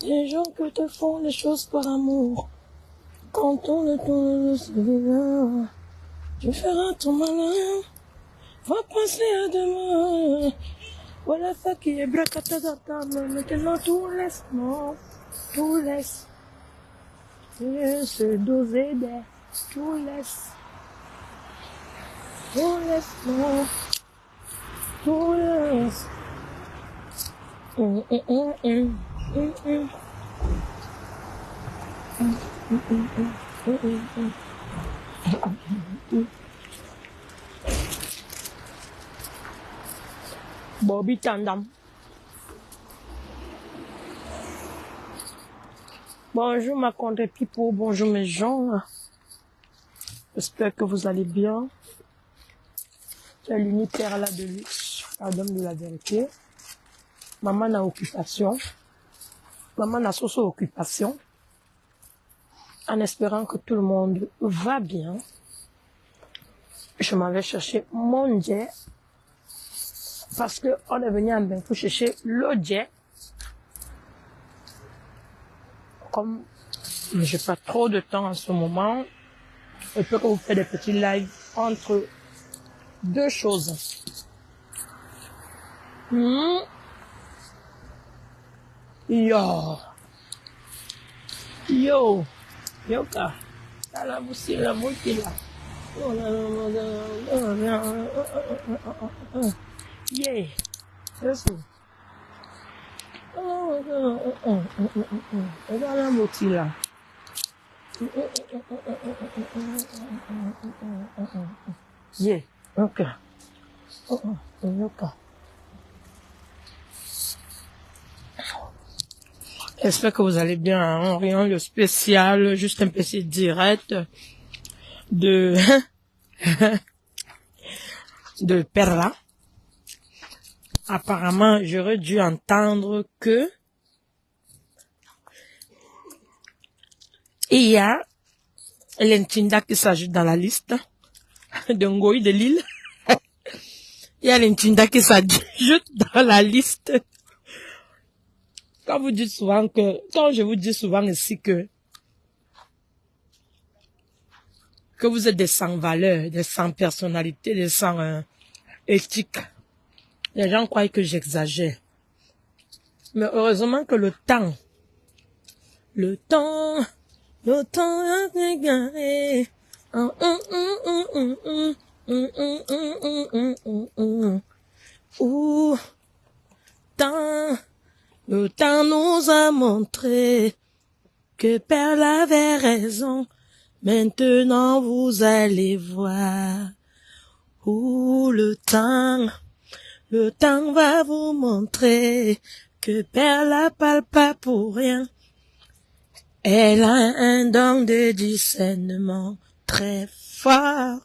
Des gens qui te font les choses par amour. Quand on ne tourne celui-là, tu feras ton malin. Va penser à demain. Voilà ça qui est bracatadata. Maintenant tout laisse, non. Tout laisse. Se doser d'air. Tout laisse. Tout laisse, non. Tout laisse. Bobby Tandam. Bonjour ma contre people, bonjour mes gens. J'espère que vous allez bien. C'est l'unitaire là de luxe, la dame de la vérité. Maman a occupation. Maman a socio-occupation. En espérant que tout le monde va bien. Je m'en vais chercher mon jet. Parce que on est venu en bain pour chercher le jet. Comme j'ai pas trop de temps en ce moment, je peux que vous faites des petits lives entre deux choses. Yo. Yoka. La musique, la musique là. Yeah. C'est ça. La musique là. Yeah. Ok. Yoka. J'espère que vous allez bien, hein? Rien de spécial, juste un petit direct de de Perla. Apparemment, j'aurais dû entendre que il y a l'Intinda qui s'ajoute dans la liste de Ngoï de Lille. Il y a l'Intinda qui s'ajoute dans la liste. Quand je vous dis souvent ici que vous êtes des sans valeurs, des sans personnalité, des sans éthique, les gens croient que j'exagère. Mais heureusement que le temps a égaré. Le temps nous a montré que Perle avait raison. Maintenant vous allez voir où le temps va vous montrer que Perle parle pas pour rien. Elle a un don de discernement très fort.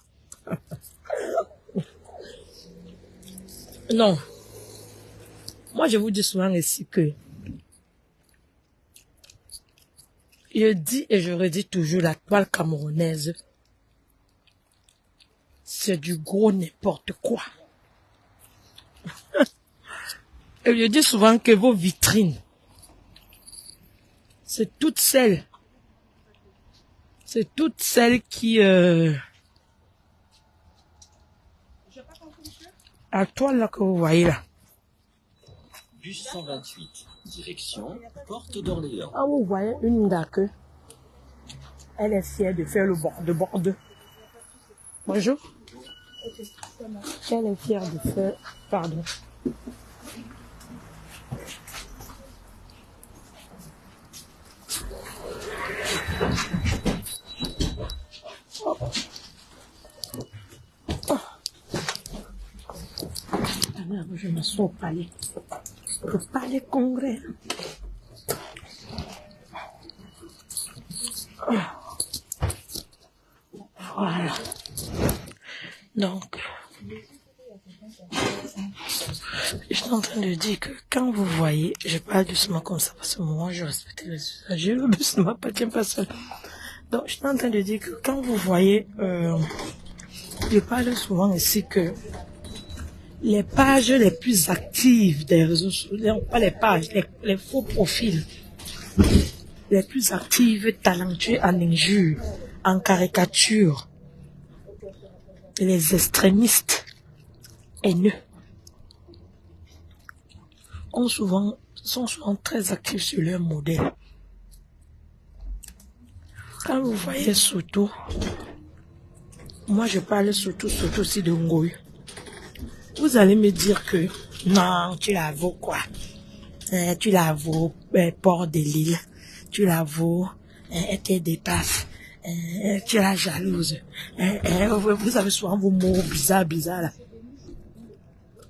Non. Moi, je vous dis souvent ici que je dis et je redis toujours, la toile camerounaise, c'est du gros n'importe quoi. Et je dis souvent que vos vitrines, c'est toutes celles qui la toile là que vous voyez là. Bus 128, direction Porte d'Orléans. Ah, vous voyez une dake. Elle est fière de faire le borde. Bonjour. Elle est fière de faire... Pardon. Oh. Alors, je m'assois au palais. Le palais congrès. Voilà. Donc, je suis en train de dire que quand vous voyez, je parle doucement comme ça parce que moi je respecte les usagers, le bus ne m'appartient pas seul. Donc, je suis en train de dire que quand vous voyez, je parle souvent ici que les pages les plus actives des réseaux sociaux, pas les pages, les faux profils les plus actives, talentueux en injures, en caricature, les extrémistes haineux sont souvent très actifs sur leur modèle. Quand vous voyez surtout, moi je parle surtout aussi de Ngoï. Vous allez me dire que non, tu la vaux quoi? Tu la vaux Port de Lille, tu la vaux, elle te dépasse, tu la jalouse. Vous avez souvent vos mots bizarres là.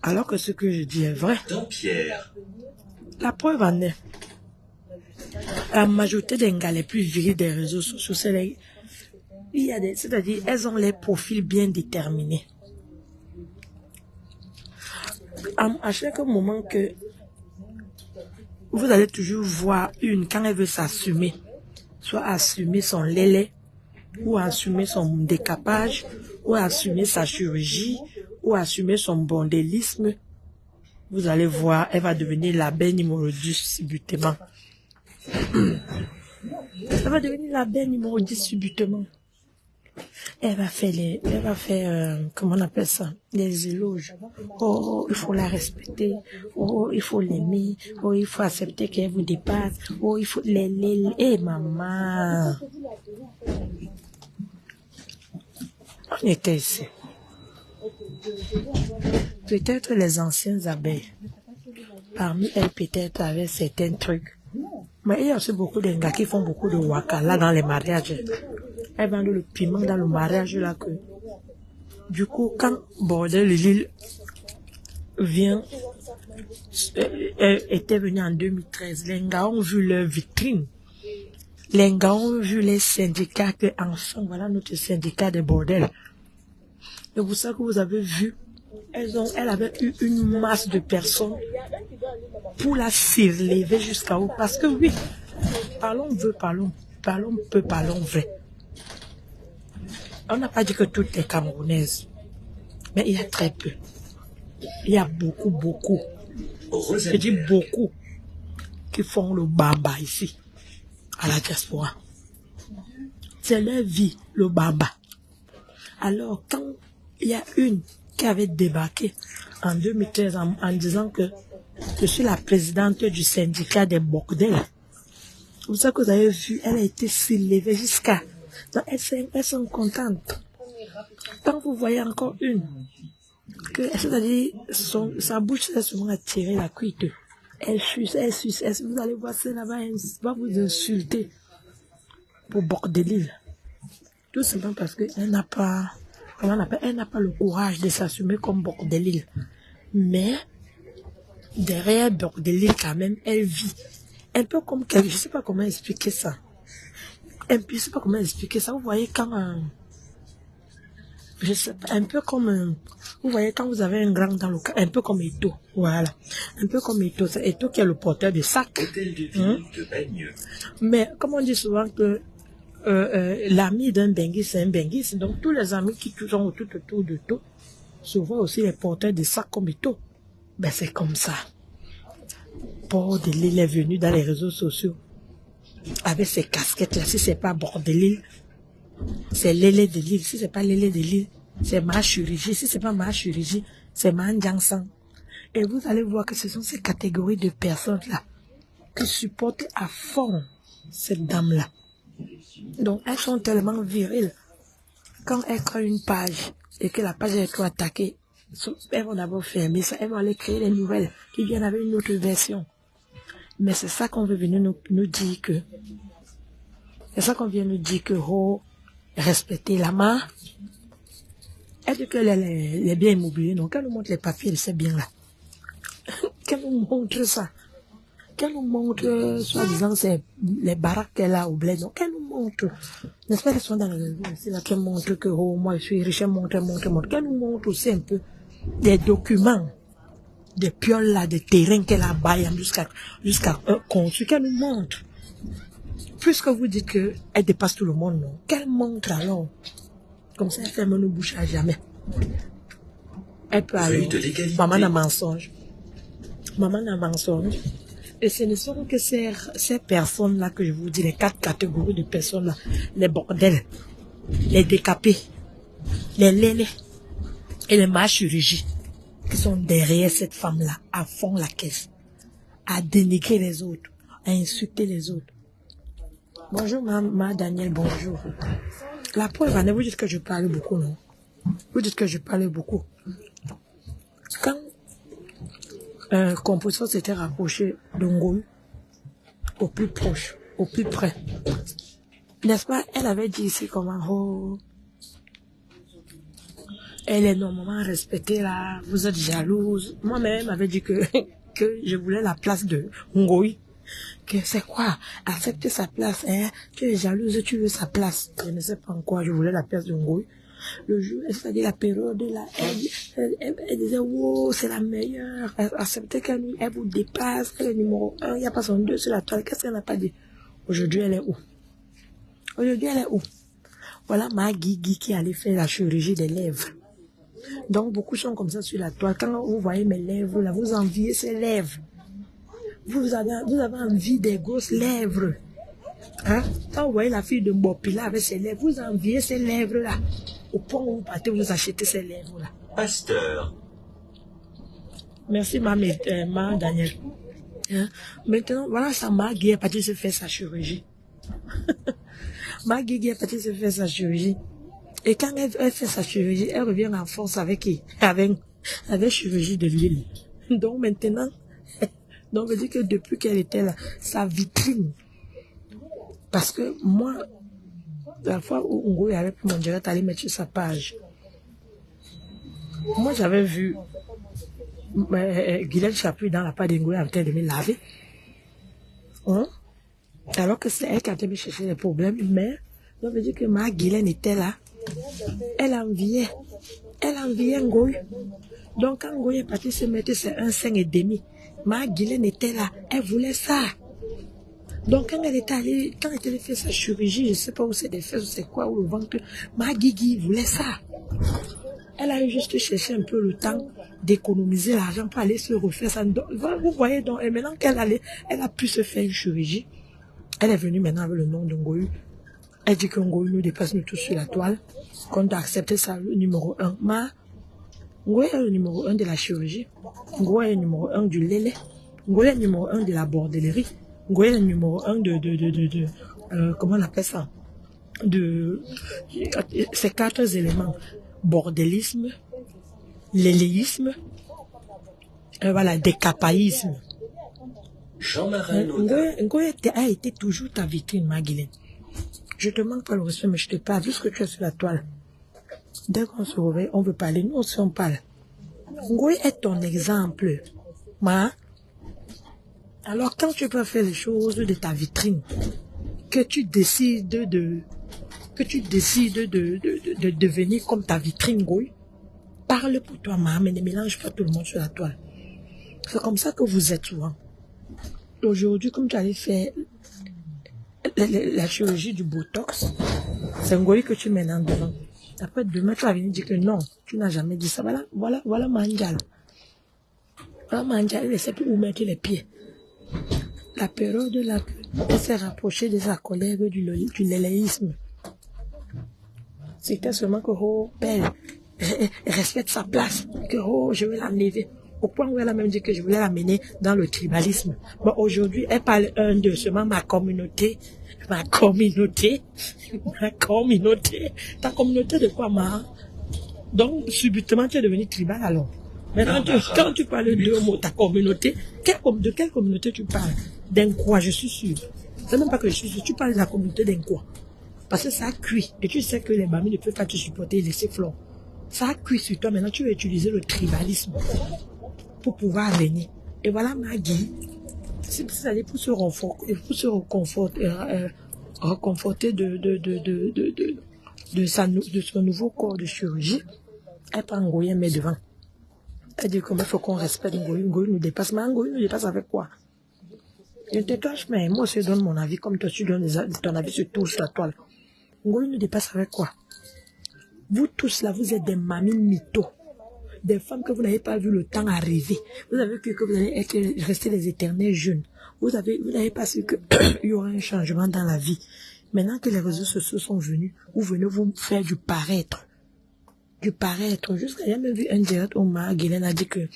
Alors que ce que je dis est vrai. Pierre. La preuve en est. La majorité des gars les plus virils des réseaux sociaux, c'est-à-dire, elles ont les profils bien déterminés. À chaque moment que vous allez toujours voir une, quand elle veut s'assumer, soit assumer son lélé, ou assumer son décapage, ou assumer sa chirurgie, ou assumer son bordélisme, vous allez voir, elle va devenir la belle numéro 10 subitement. Elle va devenir la belle numéro 10 subitement. Elle va faire comment on appelle ça, les éloges. Oh, il faut la respecter. Oh, il faut l'aimer. Oh, il faut accepter qu'elle vous dépasse. Oh, il faut maman. On était ici. Peut-être les anciennes abeilles. Parmi elles, peut-être avec certains trucs. Mais il y a aussi beaucoup de gars qui font beaucoup de waka là dans les mariages. Elles vendent le piment dans le mariage là que. Du coup, quand Bordel Lille était venu en 2013, les gars ont vu leur vitrine. Les gars ont vu les syndicats que ensemble, voilà notre syndicat de bordel. Et vous savez que vous avez vu, elle avait eu une masse de personnes pour la surlever jusqu'à haut. Parce que oui, parlons peu, parlons vrai. On n'a pas dit que toutes les Camerounaises, mais il y a très peu. Il y a beaucoup. Je dis beaucoup qui font le bamba ici, à la diaspora. C'est leur vie, le bamba. Alors, quand il y a une qui avait débarqué en 2013 en disant que je suis la présidente du syndicat des bordels, vous savez que vous avez vu, elle a été s'élever jusqu'à... Donc, elles sont contentes. Quand vous voyez encore une, c'est-à-dire, sa bouche est souvent attirée la cuite. Elle suce, vous allez voir ça là-bas, elle va vous insulter pour bordelil. Tout simplement parce qu'elle n'a pas, elle n'a pas le courage de s'assumer comme bordelil. Mais, derrière bordelil quand même, elle vit. Un peu comme, je ne sais pas comment expliquer ça. Vous voyez quand, je sais pas, un peu comme, vous voyez quand vous avez un grand dans le cas, un peu comme Eto, voilà. Un peu comme Eto, c'est Eto qui est le porteur de sac. Mais, comme on dit souvent que, l'ami d'un benguis, c'est un benguis, donc tous les amis qui sont autour de Eto, souvent aussi les porteurs de sac comme Eto. Ben, c'est comme ça. Bordelil est venu dans les réseaux sociaux avec ses casquettes là. Si c'est pas Bordelil, c'est Lélé de Lille. Si c'est pas Lélé de Lille, c'est ma chirurgie. Si c'est pas ma chirurgie, c'est ma Ndjangsang. Et vous allez voir que ce sont ces catégories de personnes là qui supportent à fond cette dame là. Donc elles sont tellement viriles. Quand elles créent une page et que la page est trop attaquée, elles vont d'abord fermer ça, elles vont aller créer les nouvelles qui viennent avec une autre version. Mais c'est ça qu'on veut venir nous dire que, c'est ça qu'on vient nous dire que, oh, respecter la main. Elle dit qu'elle est bien immobilier, donc qu'elle nous montre les papiers de ces biens-là. Qu'elle nous montre ça. Qu'elle nous montre, soi-disant, c'est les baraques qu'elle a au bled. Donc qu'elle nous montre. N'est-ce pas qu'elles sont dans les réseaux aussi, là, qu'elle montre que, oh, moi je suis riche, elle montre. Qu'elle nous montre aussi un peu des documents, des pioles là, des terrains qu'elle a baillé jusqu'à construire, qu'elle nous montre. Puisque vous dites qu'elle dépasse tout le monde, non? Qu'elle montre alors. Comme ça, elle ferme nos bouches à jamais. Elle peut aller. Maman n'a mensonge. Et ce ne sont que ces personnes-là que je vous dis, les 4 catégories de personnes-là, les bordels, les décapés, les lélés et les chirurgie qui sont derrière cette femme-là, à fond la caisse, à dénigrer les autres, à insulter les autres. Bonjour, ma Daniel, bonjour. La preuve, Anne, vous dites que je parle beaucoup, non? Vous dites que je parle beaucoup. Quand un compositeur s'était rapproché de Ngoï, au plus proche, au plus près, n'est-ce pas? Elle avait dit ici comment, oh, elle est normalement respectée là, vous êtes jalouse. Moi-même, avait dit que je voulais la place de Ngoï. Que c'est quoi? Accepter sa place, hein? Tu es jalouse, tu veux sa place. Je ne sais pas en quoi je voulais la place de Ngoï. Le jour, c'est-à-dire la période là, elle disait, wow, c'est la meilleure. Accepter qu'elle vous dépasse, elle est numéro 1, il n'y a pas son 2 sur la toile. Qu'est-ce qu'elle n'a pas dit? Aujourd'hui, elle est où? Aujourd'hui, elle est où? Voilà ma Guigui qui allait faire la chirurgie des lèvres. Donc, beaucoup sont comme ça sur la toile. Quand vous voyez mes lèvres, là, vous enviez ces lèvres. Vous avez envie des grosses lèvres. Hein? Quand vous voyez la fille de Mbopila avec ses lèvres, vous enviez ces lèvres-là. Au point où vous partez, vous achetez ces lèvres-là. Pasteur. Merci, ma Daniel. Hein? Maintenant, voilà ça, Maggie est partie se faire sa chirurgie. Maggie est partie se faire sa chirurgie. Et quand elle fait sa chirurgie, elle revient en force avec qui? Avec chirurgie de l'huile. Donc maintenant, donc je dis que depuis qu'elle était là, sa vitrine. Parce que moi, la fois où Ngoï avait pris mon direct, aller mettre sur sa page. Moi, j'avais vu Guylaine Chapuis dans la page d'Ngoï en train de me laver. Hein? Alors que c'est elle qui a été me chercher les problèmes. Mais, donc, je dis que ma Guylaine était là. Elle enviait Ngoï. Donc, quand Ngoï est parti se mettre sur un 5,5, ma Guylaine était là. Elle voulait ça. Donc, quand elle était allée faire sa chirurgie, je ne sais pas où c'est des fesses, ou c'est quoi, ou le ventre, ma Guigui voulait ça. Elle a eu juste cherché un peu le temps d'économiser l'argent pour aller se refaire ça. Donc, vous voyez, donc, et maintenant elle a pu se faire une chirurgie. Elle est venue maintenant avec le nom de Ngoï. Elle dit que Ngoï nous dépasse nous tous sur la toile, qu'on doit accepter ça, le numéro 1. Ngoï est le numéro 1 de la chirurgie. Ngoï est le numéro 1 du lélé. Ngoï est le numéro 1 de la bordellerie. Ngoï est le numéro 1 comment on appelle ça? Ces 4 éléments. Bordellisme, léléisme, voilà, décapaïsme. Jean-Marie Ngoï a été toujours ta vitrine, ma Guylaine. Je te manque pas le respect, mais je te parle, vu ce que tu as sur la toile. Dès qu'on se réveille, on veut parler, nous aussi on parle. Ngoï est ton exemple. Alors quand tu peux faire les choses de ta vitrine, que tu décides de devenir comme ta vitrine, Ngoï, parle pour toi, mais ne mélange pas tout le monde sur la toile. C'est comme ça que vous êtes souvent. Aujourd'hui, comme tu allais faire la chirurgie du Botox, c'est Ngoï que tu mets en devant. Après, demain, tu vas venir dire que non, tu n'as jamais dit ça. Voilà Mandial. Voilà Mandial, il ne sait plus où mettre les pieds. La période là, elle s'est rapprochée de sa collègue du léléisme. C'était seulement que, oh, elle respecte sa place, que, oh, je vais l'enlever. Au point où elle a même dit que je voulais l'amener dans le tribalisme. Bon, aujourd'hui, elle parle de seulement ma communauté. Ta communauté de quoi, Donc, subitement, tu es devenu tribal alors. Maintenant, quand tu parles de ta communauté, de quelle communauté tu parles? D'un quoi, je suis sûr. C'est même pas que je suis sûr, tu parles de la communauté d'un quoi. Parce que ça a cuit. Et tu sais que les mamies ne peuvent pas te supporter et laisser flore. Ça a cuit sur toi. Maintenant, tu vas utiliser le tribalisme pour pouvoir venir. Et voilà Maggie. C'est pour se reconforter de son nouveau corps de chirurgie. Elle prend Ngoï, elle met devant. Elle dit comment il faut qu'on respecte Ngoï. Ngoï nous dépasse. Mais Ngoï nous dépasse avec quoi? Je te cache, mais moi je donne mon avis comme toi tu donnes ton avis sur tout sur la toile. Ngoï nous dépasse avec quoi? Vous tous là, vous êtes des mamies mythos. Des femmes que vous n'avez pas vu le temps arriver. Vous avez cru que vous allez rester les éternels jeunes. Vous n'avez pas su qu'il y aura un changement dans la vie. Maintenant que les réseaux sociaux sont venus, vous venez vous faire du paraître. Du paraître. Jusqu'à j'ai même vu un direct où Guylaine a dit que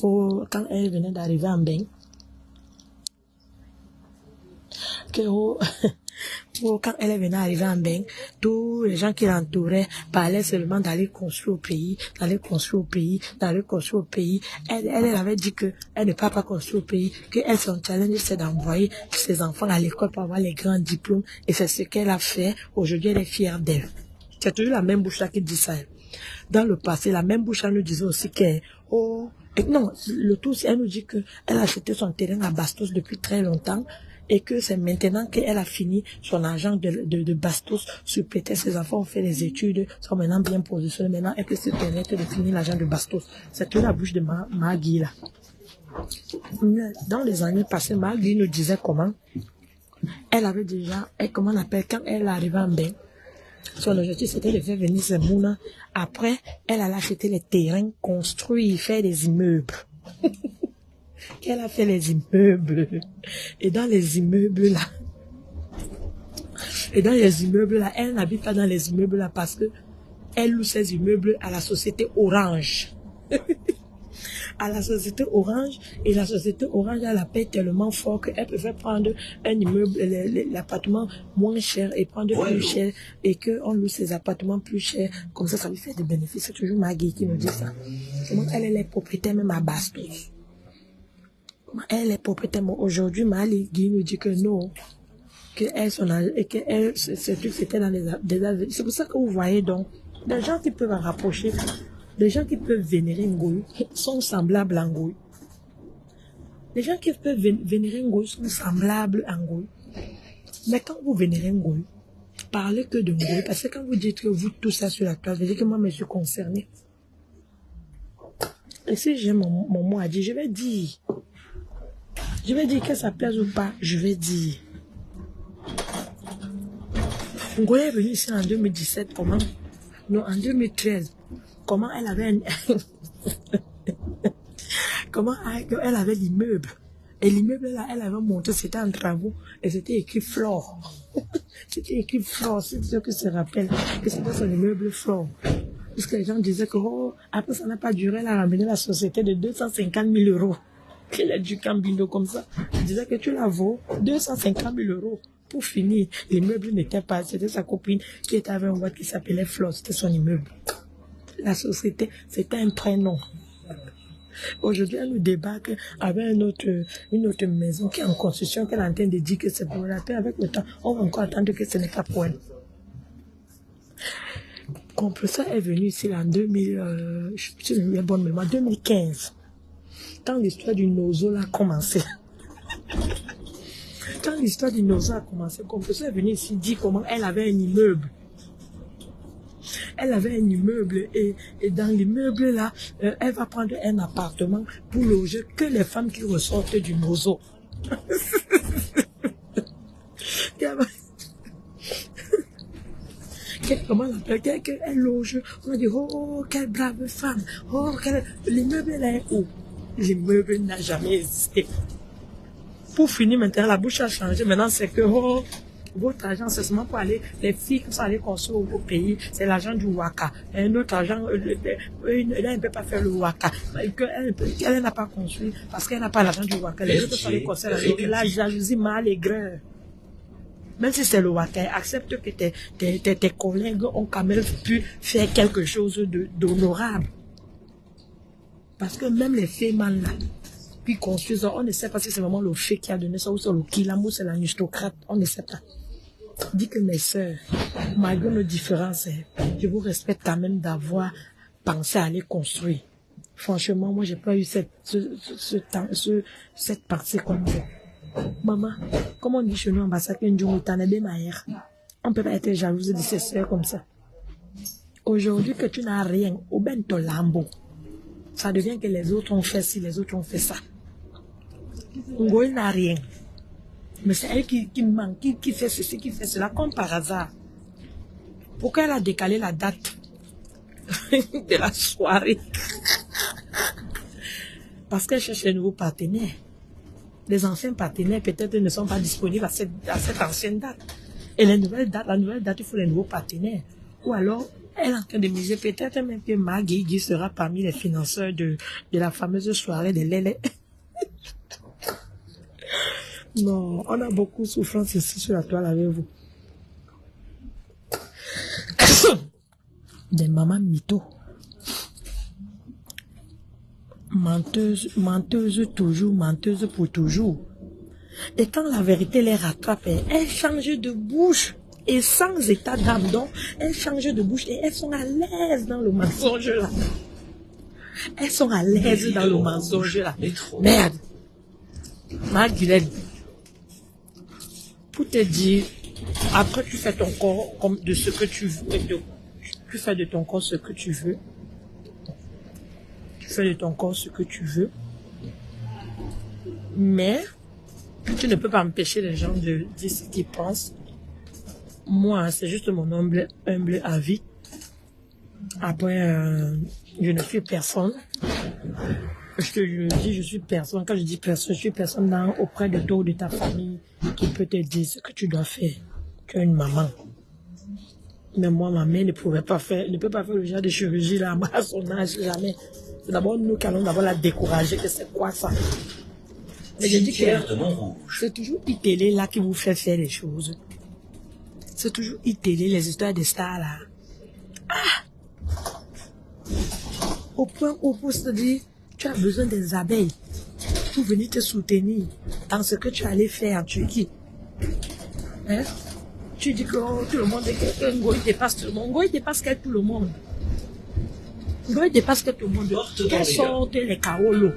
quand elle venait d'arriver en bain, que quand elle venait d'arriver en bain, tous les gens qui l'entouraient parlaient seulement d'aller construire au pays, d'aller construire au pays, d'aller construire au pays. Elle avait dit que elle ne peut pas construire au pays, que elle, son challenge, c'est d'envoyer ses enfants à l'école pour avoir les grands diplômes. Et c'est ce qu'elle a fait. Aujourd'hui, elle est fière d'elle. C'est toujours la même bouche là qui dit ça. Dans le passé, la même bouche là nous disait aussi qu'elle, non, le tout, elle nous dit que elle a acheté son terrain à Bastos depuis très longtemps. Et que c'est maintenant qu'elle a fini son argent de Bastos sur prétexte ses enfants ont fait les études, sont maintenant bien positionnés, maintenant elle peut se permettre de finir l'argent de Bastos. C'est toute la bouche de Maggie là. Dans les années passées, Maggie nous disait comment elle avait déjà, comment on appelle, quand elle arrivait en bain, son objectif c'était de faire venir ses mouna. Après, elle allait acheter les terrains, construire, faire des immeubles. Qu'elle a fait les immeubles. Et dans les immeubles là, elle n'habite pas dans les immeubles là parce que elle loue ses immeubles à la société Orange. À la société Orange, et la société Orange, elle la paie tellement fort qu'elle préfère prendre un immeuble, l'appartement moins cher et prendre plus cher, et qu'on loue ses appartements plus chers, comme ça lui fait des bénéfices. C'est toujours Maggie qui nous dit ça. Elle est propriétaire même à Bastos. Elle est propriétaire. Aujourd'hui, Maggie nous dit que non, que ce truc c'était dans des. C'est pour ça que vous voyez donc, des gens qui peuvent en rapprocher, des gens qui peuvent vénérer Ngoï sont semblables à Ngoï. Les gens qui peuvent vénérer Ngoï sont semblables à Ngoï. Mais quand vous vénérez Ngoï, parlez que de Ngoï, parce que quand vous dites que vous tout ça sur la toile, vous dites que moi je suis concerné. Et si j'ai mon mot à dire, je vais dire que ça plaise ou pas, je vais dire. Ngoï est venue ici en 2017, comment? Non, en 2013. Comment elle avait comment elle avait l'immeuble. Et l'immeuble là, elle avait monté, c'était en travaux, et c'était écrit Flore. C'était écrit Flore, c'est ce que se rappelle, que c'était son immeuble Flore. Parce que les gens disaient que, après ça n'a pas duré, elle a ramené la société de 250 000 euros. Elle a du Cambino comme ça. Elle disait que tu la vaux 250 000 euros. Pour finir, l'immeuble n'était pas, c'était sa copine qui était avec un boîte qui s'appelait Flore, c'était son immeuble. La société, c'était un prénom. Aujourd'hui, elle nous débarque avec une autre maison qui est en construction, qu'elle est en train de dire que c'est pour la paix. Avec le temps, on va encore attendre que ce n'est pas pour elle. Compresseur est venu ici en 2015. Quand l'histoire du Nozo a commencé. Quand l'histoire du Nozo a commencé, Compresseur est venu ici dire comment elle avait un immeuble. Elle avait un immeuble et dans l'immeuble là, elle va prendre un appartement pour loger que les femmes qui ressortent du Nozo. Comment on appelle? Elle loge. On a dit, oh, quelle brave femme. Oh, l'immeuble là est où? L'immeuble n'a jamais existé. Pour finir maintenant, la bouche a changé. Maintenant, c'est que, votre argent, c'est seulement pour aller, les filles qui sont allées construire au pays, c'est l'argent du Waka. Et un autre argent, elle ne peut pas faire le Waka. Elle n'a pas construit parce qu'elle n'a pas l'argent du Waka. Les autres sont allées construire avec la jalousie mal aigreur. Même si c'est le Waka, accepte que tes collègues ont quand même pu faire quelque chose d'honorable. Parce que même les femmes là, qui construisent, on ne sait pas si c'est vraiment le fait qui a donné ça ou c'est le Kilamou, c'est l'aristocrate, on ne sait pas. Dis que mes sœurs, malgré nos différences, je vous respecte quand même d'avoir pensé à aller construire. Franchement, moi, j'ai pas eu cette pensée comme ça. Maman, comme on dit chez nous en Bassak, on ne peut pas être jalouse de ses sœurs comme ça. Aujourd'hui, que tu n'as rien, au ben ton lambeau, ça devient que les autres ont fait ci, les autres ont fait ça. Ngoï n'a rien. Mais c'est elle qui manque, qui fait ceci, qui fait cela, comme par hasard. Pourquoi elle a décalé la date de la soirée? Parce qu'elle cherche un nouveau partenaire. Les anciens partenaires, peut-être, ne sont pas disponibles à cette ancienne date. Et la nouvelle date, il faut les nouveaux partenaires. Ou alors, elle est en train de miser, peut-être même que Maggie sera parmi les financeurs de la fameuse soirée de Lélé. Non, on a beaucoup de souffrance ici sur la toile avec vous. Des mamans mythos. Menteuse toujours, menteuse pour toujours. Et quand la vérité les rattrape, elles changent de bouche. Et sans état d'âme, donc, elles changent de bouche et elles sont à l'aise dans le mensonge là. Elles sont à l'aise dans le mensonge là. Merde. Magdalene. Pour te dire, après tu fais ton corps comme de ce que tu veux. Tu fais de ton corps ce que tu veux. Tu fais de ton corps ce que tu veux. Mais, tu ne peux pas empêcher les gens de dire ce qu'ils pensent. Moi, c'est juste mon humble avis. Après, je ne suis personne. Je suis personne. Quand je dis personne, je suis personne auprès de toi ou de ta famille qui peut te dire ce que tu dois faire. Tu es une maman. Mais moi, ma mère ne peut pas faire le genre de chirurgie là, à son âge, jamais. C'est d'abord nous qui allons d'abord la décourager, que c'est quoi ça? Mais je dis que c'est toujours ITélé là qui vous fait faire les choses. C'est toujours ITélé, les histoires des stars là. Ah! Au point où pour se dire, tu as besoin des abeilles pour venir te soutenir dans ce que tu allais faire en Turquie. Hein? Tu dis que tout le monde est que Ngoï dépasse tout le monde. Ngoï dépasse tout le monde. Ngoï dépasse tout le monde. Quelles sortent les kaolos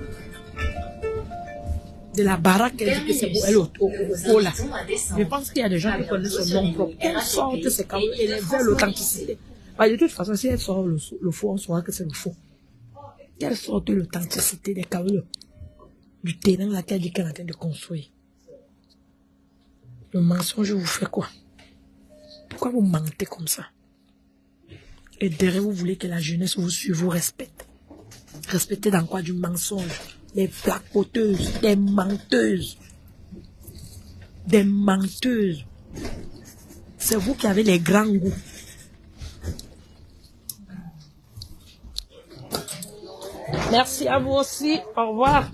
de la baraque qu'elle dit que c'est pour elle au là. Je pense qu'il y a des gens qui connaissent son nom propre. Quelles sortent ces kaolos et les veulent l'authenticité. De toute façon, si elle sort le faux, on saura que c'est le faux. Quelle sorte l'authenticité des kaolos du terrain là qu'elle dit qu'elle est en train de construire. Le mensonge vous fait quoi? Pourquoi vous mentez comme ça? Et derrière, vous voulez que la jeunesse vous suive, vous respecte. Respectez dans quoi? Du mensonge. Des placoteuses, des menteuses. Des menteuses. C'est vous qui avez les grands goûts. Merci à vous aussi. Au revoir.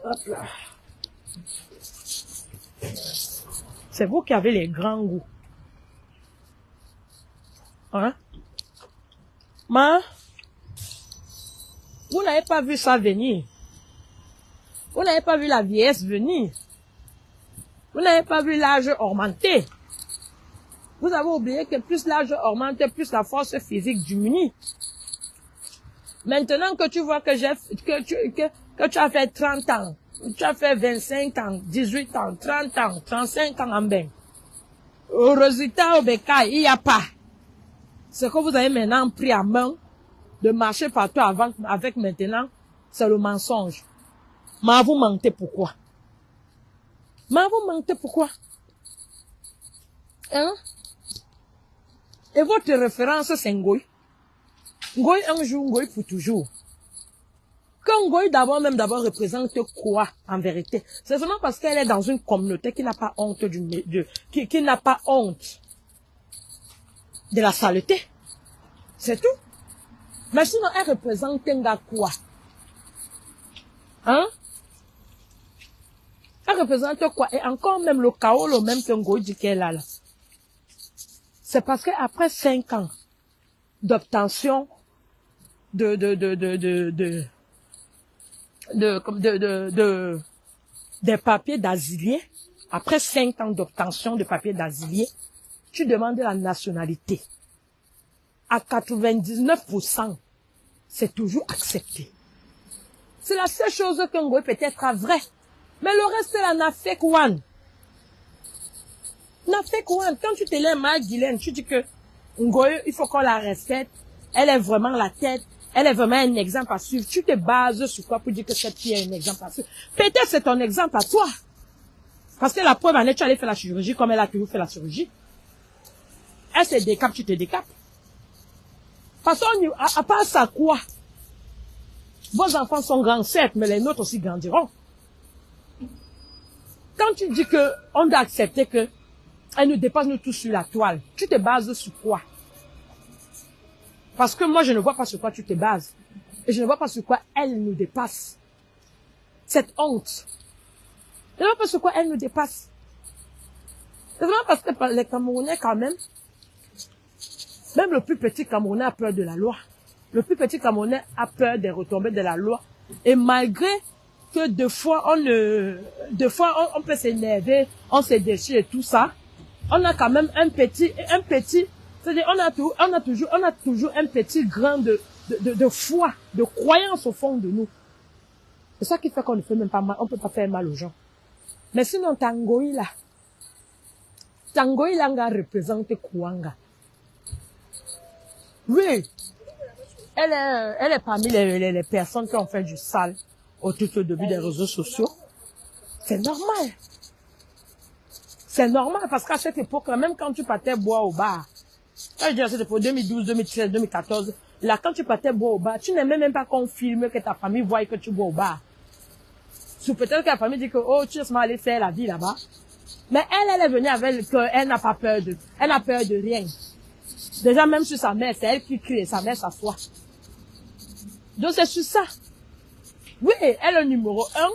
Hop là. C'est vous qui avez les grands goûts. Hein? Vous n'avez pas vu ça venir. Vous n'avez pas vu la vieillesse venir. Vous n'avez pas vu l'âge augmenter. Vous avez oublié que plus l'âge augmente, plus la force physique diminue. Maintenant que tu vois que tu as fait 30 ans, tu as fait 25 ans, 18 ans, 30 ans, 35 ans en bain. Au résultat, au bécaye, il n'y a pas. Ce que vous avez maintenant pris en main, de marcher partout avant, avec maintenant, c'est le mensonge. Mais vous mentez pourquoi? Hein? Et votre référence, c'est Ngoï. Ngoï un jour, Ngoï pour toujours. Quand Ngoï d'abord représente quoi en vérité? C'est seulement parce qu'elle est dans une communauté qui n'a pas honte qui n'a pas honte de la saleté. C'est tout. Mais sinon, elle représente un gars quoi? Hein? Elle représente quoi? Et encore même le chaos, le même que Ngoï dit qu'elle a là. C'est parce qu'après 5 ans d'obtention des papiers d'asilier, après 5 ans d'obtention de papiers d'asilier, tu demandes la nationalité. À 99%, c'est toujours accepté. C'est la seule chose que Ngoï peut-être vrai. Mais le reste, là, n'a fait quoi? N'a fait quoi? Quand tu te lèves mal, Guylaine, tu dis que Ngoï, il faut qu'on la respecte. Elle est vraiment la tête. Elle est vraiment un exemple à suivre. Tu te bases sur quoi pour dire que cette fille est un exemple à suivre? Peut-être c'est ton exemple à toi. Parce que la preuve en est, tu allais faire la chirurgie comme elle a toujours fait la chirurgie. Elle se décape, tu te décapes. Parce qu'à part ça, quoi? Vos enfants sont grands, certes, mais les nôtres aussi grandiront. quand tu dis que on doit accepter que elle nous dépasse nous tous sur la toile, tu te bases sur quoi? Parce que moi, je ne vois pas sur quoi tu te bases. Et je ne vois pas sur quoi elle nous dépasse. Cette honte. Je ne vois pas sur quoi elle nous dépasse. C'est vraiment parce que les Camerounais, quand même le plus petit Camerounais a peur de la loi. Le plus petit Camerounais a peur des retombées de la loi. Et malgré que deux fois on peut s'énerver, on se déchire et tout ça, on a quand même un petit, c'est-à-dire on a toujours un petit grain de foi, de croyance au fond de nous. C'est ça qui fait qu'on ne fait même pas mal, on peut pas faire mal aux gens. Mais sinon, Tangoïla représente Kouanga. Oui, elle est parmi les personnes qui ont fait du sale au tout au début des réseaux sociaux. C'est normal. C'est normal parce qu'à cette époque-là, même quand tu partais boire au bar, quand je dis à cette époque, 2012, 2013, 2014, là, quand tu partais boire au bar, tu n'aimais même pas qu'on filme que ta famille voie que tu bois au bar. Peut-être que la famille dit que, oh, tu es seulement allé faire la vie là-bas. Mais elle est venue avec qu'elle n'a pas peur elle n'a peur de rien. Déjà, même sur sa mère, c'est elle qui crie et sa mère s'assoit. Donc, c'est sur ça. Oui, elle est le numéro 1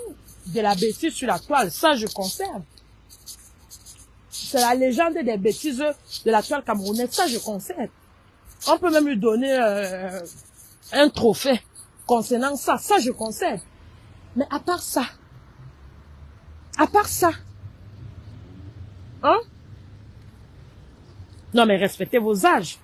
de la bêtise sur la toile. Ça, je conserve. C'est la légende des bêtises de la toile camerounaise. Ça, je conserve. On peut même lui donner un trophée concernant ça. Ça, je conserve. Mais à part ça, hein? Non, mais respectez vos âges.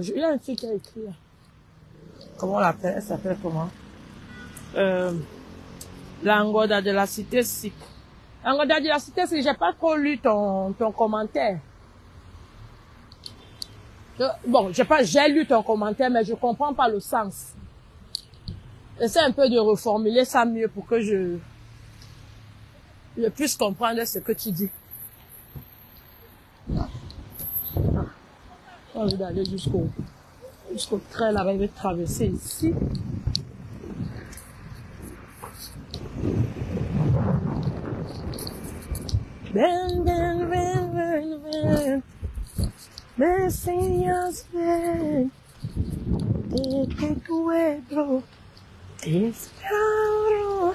Il y a un truc qui a écrit là. Comment on l'appelle? Elle s'appelle comment? L'Angoda de la cité SIC. L'Angoda de la cité SIC, j'ai pas trop lu ton commentaire. Bon, j'ai lu ton commentaire, mais je comprends pas le sens. J'essaie un peu de reformuler ça mieux pour que je puisse comprendre ce que tu dis. J'ai envie d'aller jusqu'au train là-bas, il va traverser ici. Ben, ben, ben, ben, ben. Messias ven, te encuentro, te espero.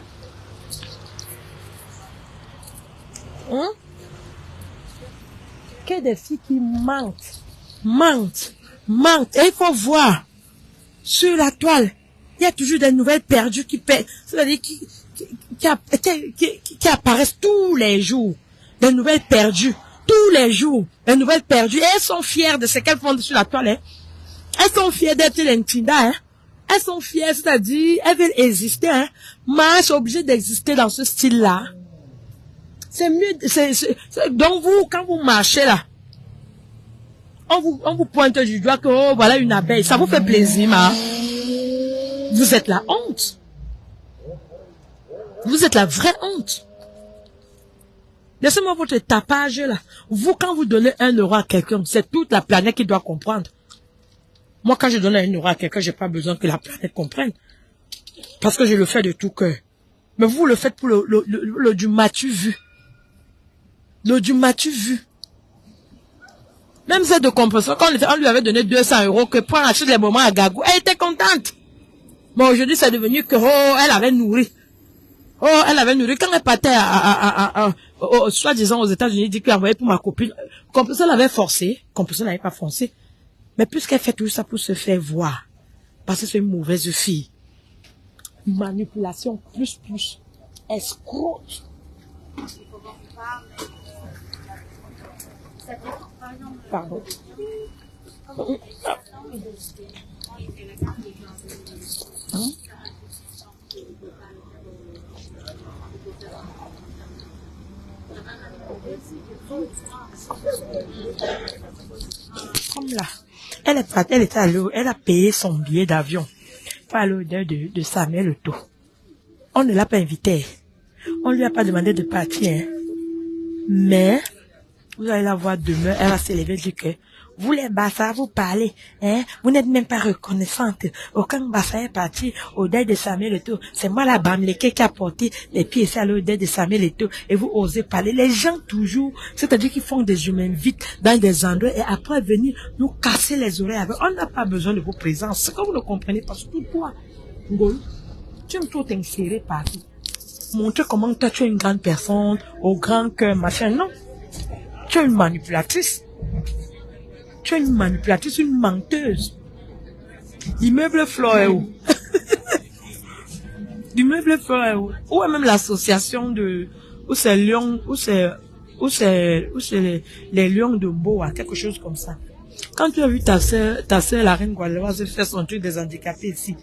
Hein? Que des filles qui mentent. Et il faut voir, sur la toile, il y a toujours des nouvelles perdues c'est-à-dire qui apparaissent tous les jours. Des nouvelles perdues. Tous les jours, les nouvelles perdues. Et elles sont fières de ce qu'elles font sur la toile. Hein. Elles sont fières d'être l'Intinda. Hein. Elles sont fières, c'est-à-dire, elles veulent exister. Hein. Mais elles sont obligées d'exister dans ce style-là. C'est mieux. Donc vous, quand vous marchez là, on vous pointe du doigt que, oh, voilà une abeille. Ça vous fait plaisir, ma. Vous êtes la honte. Vous êtes la vraie honte. Laissez-moi votre tapage là. Vous, quand vous donnez 1 euro à quelqu'un, c'est toute la planète qui doit comprendre. Moi, quand je donne 1 euro à quelqu'un, j'ai pas besoin que la planète comprenne. Parce que je le fais de tout cœur. Mais vous le faites pour le du m'as-tu vu. Le du m'as-tu vu. Même cette de compensation, quand on lui avait donné 200 euros, que pour acheter les moments à Gagou, elle était contente. Mais aujourd'hui, c'est devenu que, oh, elle avait nourri. Oh, elle avait nourri. Quand elle partait soi-disant aux États-Unis, dit qu'elle envoyait pour ma copine. Compensation l'avait forcé. Compensation n'avait pas foncé. Mais puisqu'elle fait tout ça pour se faire voir. Parce que c'est une mauvaise fille. Manipulation plus. Escroc. Pardon. Comme là. Elle est partie, elle était allée, elle a payé son billet d'avion pour aller au deuil de Samuel Eto'o. On ne l'a pas invitée. On lui a pas demandé de partir, hein. Mais, vous allez la voir demain, elle va s'élever du cœur. Vous les Bassa, vous parlez, hein, vous n'êtes même pas reconnaissante. Aucun Bassa est parti au deuil de Samuel Eto'o. C'est moi la Bamleke qui a porté les pieds ici à au deuil de Samuel Eto'o. Et vous osez parler. Les gens toujours, c'est-à-dire qu'ils font des humains vite dans des endroits et après venir nous casser les oreilles avec. On n'a pas besoin de vos présences. C'est que vous ne comprenez pas. Surtout toi, Ngolo, tu aimes trop t'insérer partout. Montrer comment toi tu es une grande personne, au grand cœur, machin. Non. Tu es une manipulatrice. Tu es une manipulatrice, une menteuse. L'immeuble Flore est où? L'immeuble Flore est où? Ou même l'association de, où c'est Lion, où c'est les Lions de Boa, quelque chose comme ça. Quand tu as vu ta sœur, la reine Guadeloupe, faire son truc des handicapés ici,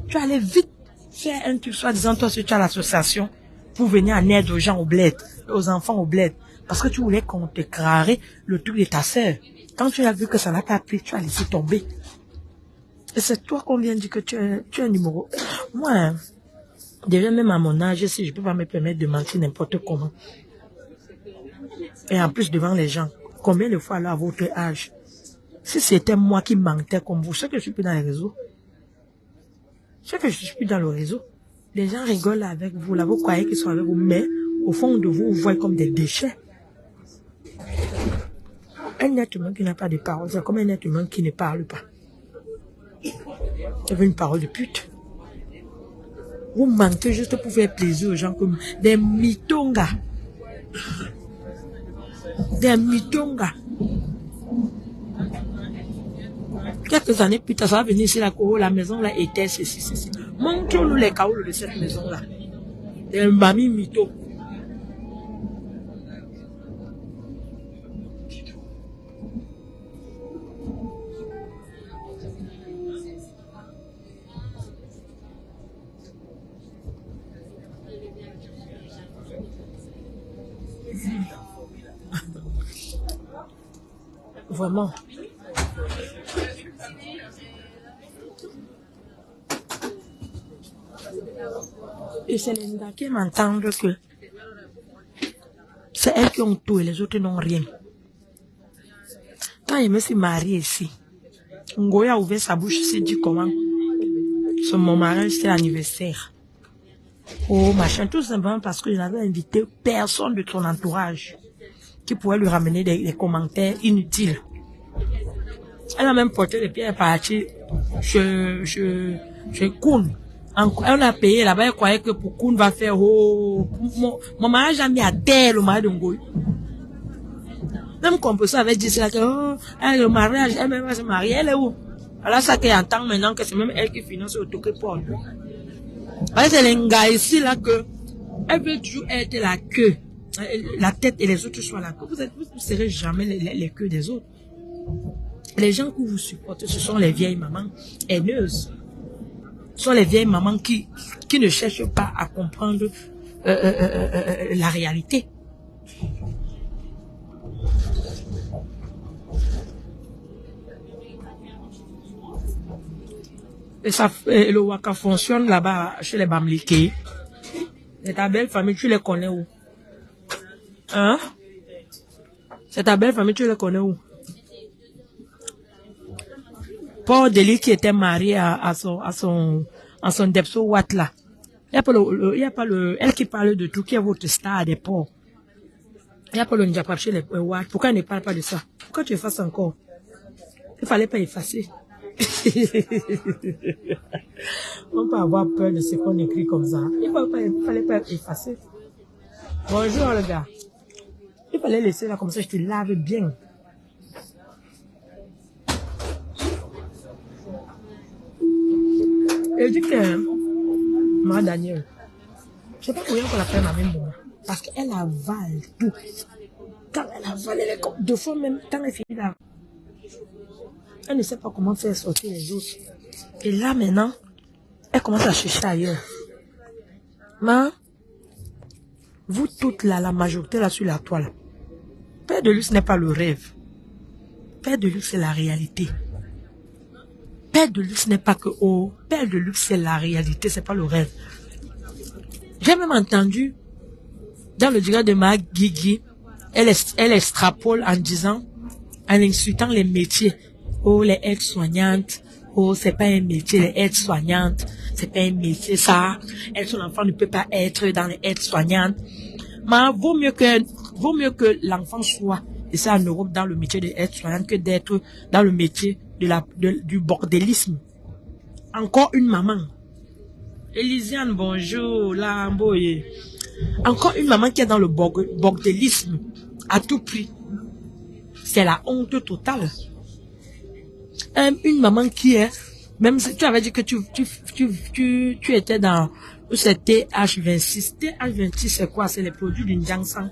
tu allais vite faire un truc, soit disant toi, si tu as l'association, pour venir en aide aux gens au bled, aux enfants au bled. Parce que tu voulais qu'on te carré le truc de ta sœur. Quand tu as vu que ça n'a pas pris, tu as laissé tomber. Et c'est toi qu'on vient dire que tu es un numéro. Moi, hein, déjà même à mon âge, si je peux pas me permettre de mentir n'importe comment. Et en plus devant les gens, combien de fois alors à votre âge, si c'était moi qui mentais comme vous, je sais que je suis plus dans les réseaux. Je sais que je suis plus dans le réseau. Les gens rigolent avec vous, là, vous croyez qu'ils sont avec vous, mais au fond de vous, vous voyez comme des déchets. Un être humain qui n'a pas de parole, c'est comme un être humain qui ne parle pas. C'est une parole de pute. Vous mentez juste pour faire plaisir aux gens comme des mitongas. Des mitongas. Quelques années plus tard, ça va venir ici, la maison là était ceci. Montre-nous les caoles de cette maison là. Des mamies mytho. Vraiment. Et c'est les gars qui m'entendent que c'est elles qui ont tout et les autres n'ont rien. Quand je me suis mariée ici, Ngoya a ouvert sa bouche, il s'est dit comment c'est mon mariage, c'est l'anniversaire. Oh machin, tout simplement parce que je n'avais invité personne de ton entourage qui pourrait lui ramener des commentaires inutiles. Elle a même porté les pieds partis chez Koun. On a payé là-bas, elle croyait que pour Koun va faire mon mariage a mis à terre le mariage de Ngoy. Même Composo avait dit ça que le mariage, elle-même va se marier, elle est où? Alors ça qu'elle entend maintenant que c'est même elle qui finance le truc pour lui. C'est les gars ici là que elle veut toujours être la queue, la tête et les autres soient la queue. Vous ne serez jamais les queues des autres. Les gens que vous supportez, ce sont les vieilles mamans haineuses. Ce sont les vieilles mamans qui ne cherchent pas à comprendre la réalité. Et le waka fonctionne là-bas chez les Bamleke. C'est ta belle famille, tu les connais où? Hein? C'est ta belle famille, tu les connais où? Paul Deli qui était marié à son Depso Watt là. Il n'y a pas elle qui parle de tout, qui est votre star des ports. Il n'y a pas le Njapap chez les Watt. Pourquoi elle ne parle pas de ça? Pourquoi tu effaces encore? Il ne fallait pas effacer. On peut avoir peur de ce qu'on écrit comme ça. Il ne fallait pas effacer. Bonjour le gars. Il fallait laisser là comme ça, je te lave bien. Et je dis que moi Daniel, je ne sais pas pourquoi on l'appelle ma même maman. Parce qu'elle avale tout. Quand elle avale, elle est comme deux fois même, quand elle finit là. Elle ne sait pas comment faire sortir les autres. Et là, maintenant, elle commence à chercher ailleurs. Mais, vous toutes là, la majorité là sur la toile, Père de luxe n'est pas le rêve. Père de luxe, c'est la réalité. Père de luxe n'est pas que oh, père de luxe c'est la réalité, c'est pas le rêve. J'ai même entendu dans le direct de ma Guigui, elle extrapole en disant, en insultant les métiers. Oh, les aides-soignantes. Oh, c'est pas un métier, les aides-soignantes. C'est pas un métier, ça. Son enfant ne peut pas être dans les aides-soignantes. Mais vaut mieux que l'enfant soit, et ça en Europe, dans le métier de aide-soignante, que d'être dans le métier du bordélisme. Encore une maman. Elisiane, bonjour, Lamboye. Encore une maman qui est dans le bordélisme à tout prix. C'est la honte totale. Une maman qui est, même si tu avais dit que tu étais dans, c'était H26. H26 c'est quoi? C'est les produits du Njangsang.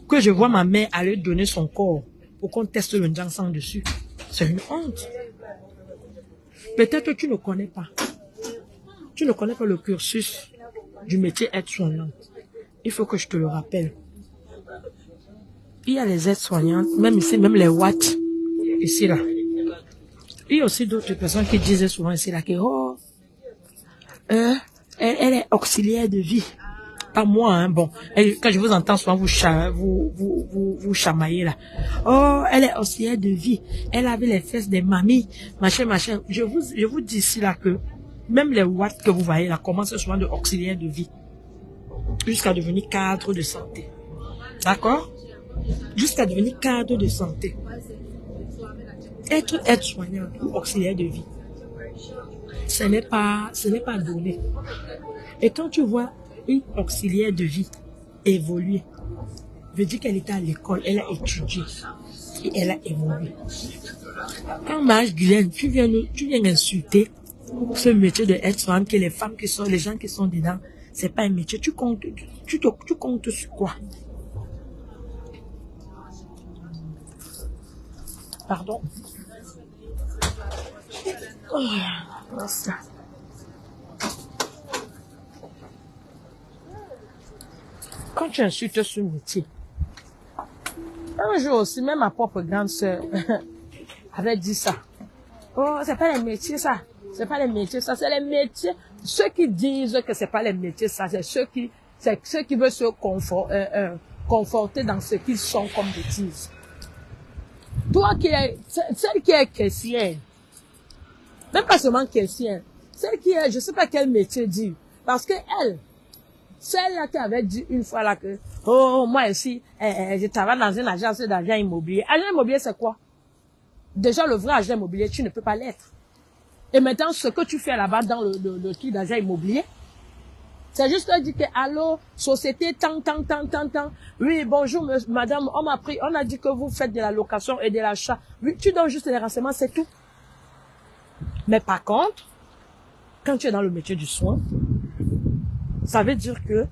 Que je vois ma mère aller donner son corps pour qu'on teste le Njangsang dessus. C'est une honte. Peut-être que tu ne connais pas. Tu ne connais pas le cursus du métier aide-soignante. Il faut que je te le rappelle. Il y a les aides-soignantes, même ici, même les watts, ici là. Il y a aussi d'autres personnes qui disaient souvent ici là que oh, elle est auxiliaire de vie. Pas moi, hein, bon. Quand je vous entends souvent vous chamailler là. Oh, elle est auxiliaire de vie. Elle avait les fesses des mamies, machin. Je vous dis ici là que même les watts que vous voyez là commencent souvent de auxiliaire de vie. Jusqu'à devenir cadre de santé. D'accord? Jusqu'à devenir cadre de santé. Être aide-soignant ou auxiliaire de vie, ce n'est pas donné. Et quand tu vois une auxiliaire de vie évoluer, veut dire qu'elle était à l'école, elle a étudié et elle a évolué. Quand Marge Guylaine, tu viens insulter ce métier de aide-soignante, que les femmes qui sont, les gens qui sont dedans, c'est pas un métier. Tu comptes sur quoi? Pardon. Oh, ça. Quand tu insultes ce métier, un jour aussi, même ma propre grande sœur avait dit ça. Oh, c'est pas les métiers, ça. C'est pas les métiers, ça. C'est les métiers. Ceux qui disent que c'est pas les métiers, ça, c'est ceux qui veulent se conforter dans ce qu'ils sont comme bêtises. Toi celle qui est caissière, même pas seulement caissière, celle qui est, je sais pas quel métier dire, parce que celle-là qui avait dit une fois là que, oh, moi ici, je travaille dans une agence d'agent immobilier. Agent immobilier, c'est quoi? Déjà, le vrai agent immobilier, tu ne peux pas l'être. Et maintenant, ce que tu fais là-bas dans le truc d'agent immobilier, c'est juste dire que, allô, société, tant. Oui, bonjour, madame, on a dit que vous faites de la location et de l'achat. Oui, tu donnes juste les renseignements, c'est tout. Mais par contre, quand tu es dans le métier du soin, ça veut dire que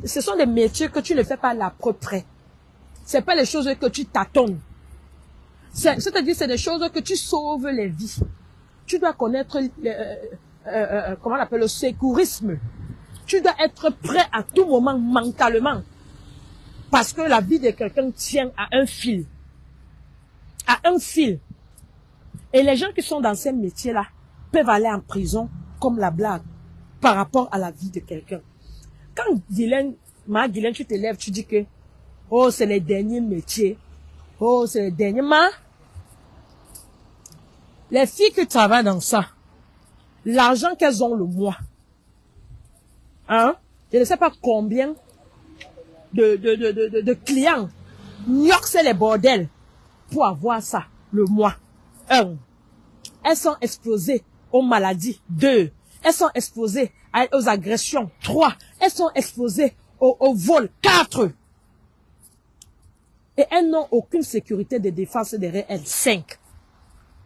ce sont des métiers que tu ne fais pas à la peu près. C'est pas les choses que tu tâtonnes. C'est-à-dire, c'est des choses que tu sauves les vies. Tu dois connaître comment on appelle le secourisme. Tu dois être prêt à tout moment mentalement. Parce que la vie de quelqu'un tient à un fil. À un fil. Et les gens qui sont dans ces métiers-là peuvent aller en prison comme la blague par rapport à la vie de quelqu'un. Quand Guylaine, tu te lèves, tu dis que oh, c'est les derniers métiers. Oh, c'est les derniers. Les filles qui travaillent dans ça, l'argent qu'elles ont le mois, hein, je ne sais pas combien de clients c'est les bordels pour avoir ça le mois. 1. Elles sont exposées aux maladies. 2. Elles sont exposées aux agressions. 3. Elles sont exposées au vol. 4. Et elles n'ont aucune sécurité de défense derrière elles. 5.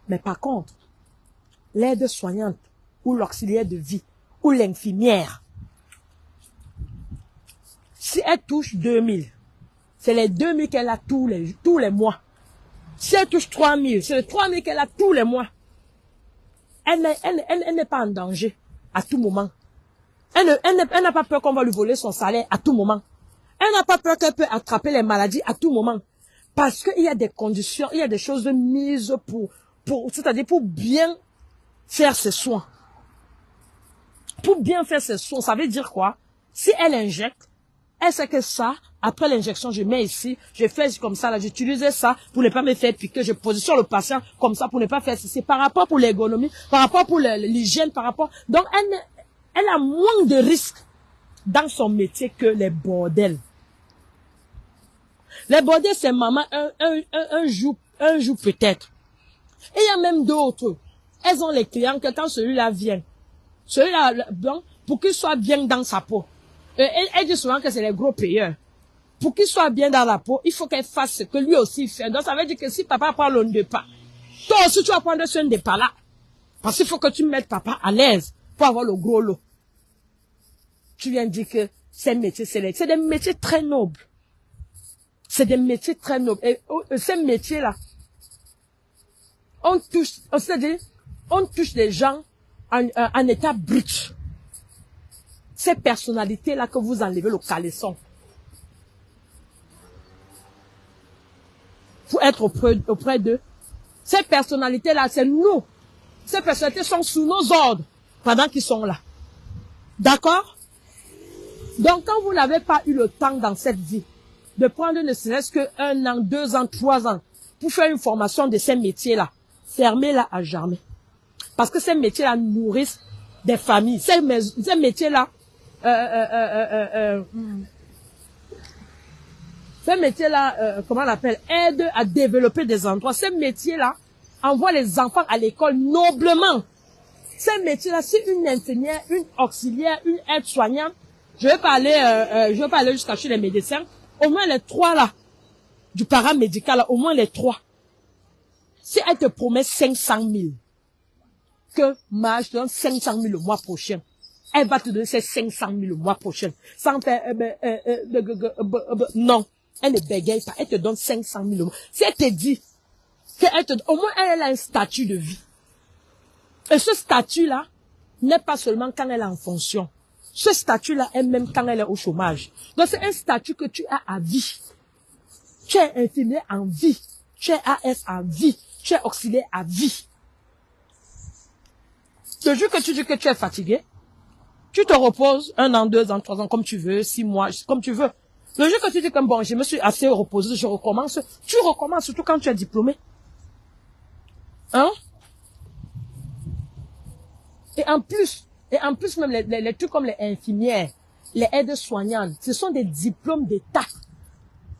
Mais par contre, l'aide-soignante ou l'auxiliaire de vie ou l'infirmière, si elle touche 2000, c'est les 2000 qu'elle a tous les mois. Si elle touche 3000, c'est les 3000 qu'elle a tous les mois. Elle n'est pas en danger à tout moment. Elle n'a pas peur qu'on va lui voler son salaire à tout moment. Elle n'a pas peur qu'elle peut attraper les maladies à tout moment. Parce qu'il y a des conditions, il y a des choses mises pour c'est-à-dire pour bien faire ses soins. Pour bien faire ses soins, ça veut dire quoi? Si elle injecte, elle sait que ça, après l'injection, je mets ici, je fais comme ça, là, j'utilisais ça pour ne pas me faire piquer, je positionne le patient comme ça pour ne pas faire ceci. Par rapport pour l'ergonomie, par rapport pour l'hygiène, par rapport... Donc, elle a moins de risques dans son métier que les bordels. Les bordels, c'est maman un jour peut-être. Et il y a même d'autres. Elles ont les clients que quand celui-là vient, celui-là, donc, pour qu'il soit bien dans sa peau, elle dit souvent que c'est les gros payeurs. Pour qu'il soit bien dans la peau, il faut qu'elle fasse ce que lui aussi fait. Donc ça veut dire que si papa prend le de pas, toi aussi tu vas prendre ce de pas là. Parce qu'il faut que tu mettes papa à l'aise pour avoir le gros lot. Tu viens de dire que ces métiers, c'est des métiers très nobles. C'est des métiers très nobles. Et ces métiers-là, on touche les gens en état brut. Ces personnalités-là que vous enlevez le caleçon. Pour être auprès d'eux. Ces personnalités-là, c'est nous. Ces personnalités sont sous nos ordres pendant qu'ils sont là. D'accord? Donc, quand vous n'avez pas eu le temps dans cette vie de prendre ne serait-ce que 1 an, 2 ans, 3 ans pour faire une formation de ces métiers-là, fermez-la à jamais. Parce que ces métiers-là nourrissent des familles. Ces métiers-là, ces métiers-là, comment on l'appelle, aident à développer des endroits. Ces métiers-là envoient les enfants à l'école noblement. Ces métiers-là, si une infirmière, une auxiliaire, une aide-soignante, je vais pas aller jusqu'à chez les médecins, au moins les 3 là, du paramédical, là, au moins les 3. Si elle te promet 500 000, que je te donne 500 000 le mois prochain, elle va te donner ces 500 000 le mois prochain. Sans faire, non. Elle ne bégaye pas. Elle te donne 500 000 le mois. Si elle te dit, au moins elle a un statut de vie. Et ce statut-là n'est pas seulement quand elle est en fonction. Ce statut-là est même quand elle est au chômage. Donc c'est un statut que tu as à vie. Tu es infirmier en vie. Tu es AS en vie. Tu es auxiliaire à vie. Le jour que tu dis que tu es fatigué, tu te reposes 1 an, 2 ans, 3 ans, comme tu veux, 6 mois, comme tu veux. Le jour que tu dis que bon, je me suis assez reposé, je recommence, tu recommences, surtout quand tu es diplômé. Hein? Et en plus même les trucs comme les infirmières, les aides-soignantes, ce sont des diplômes d'État.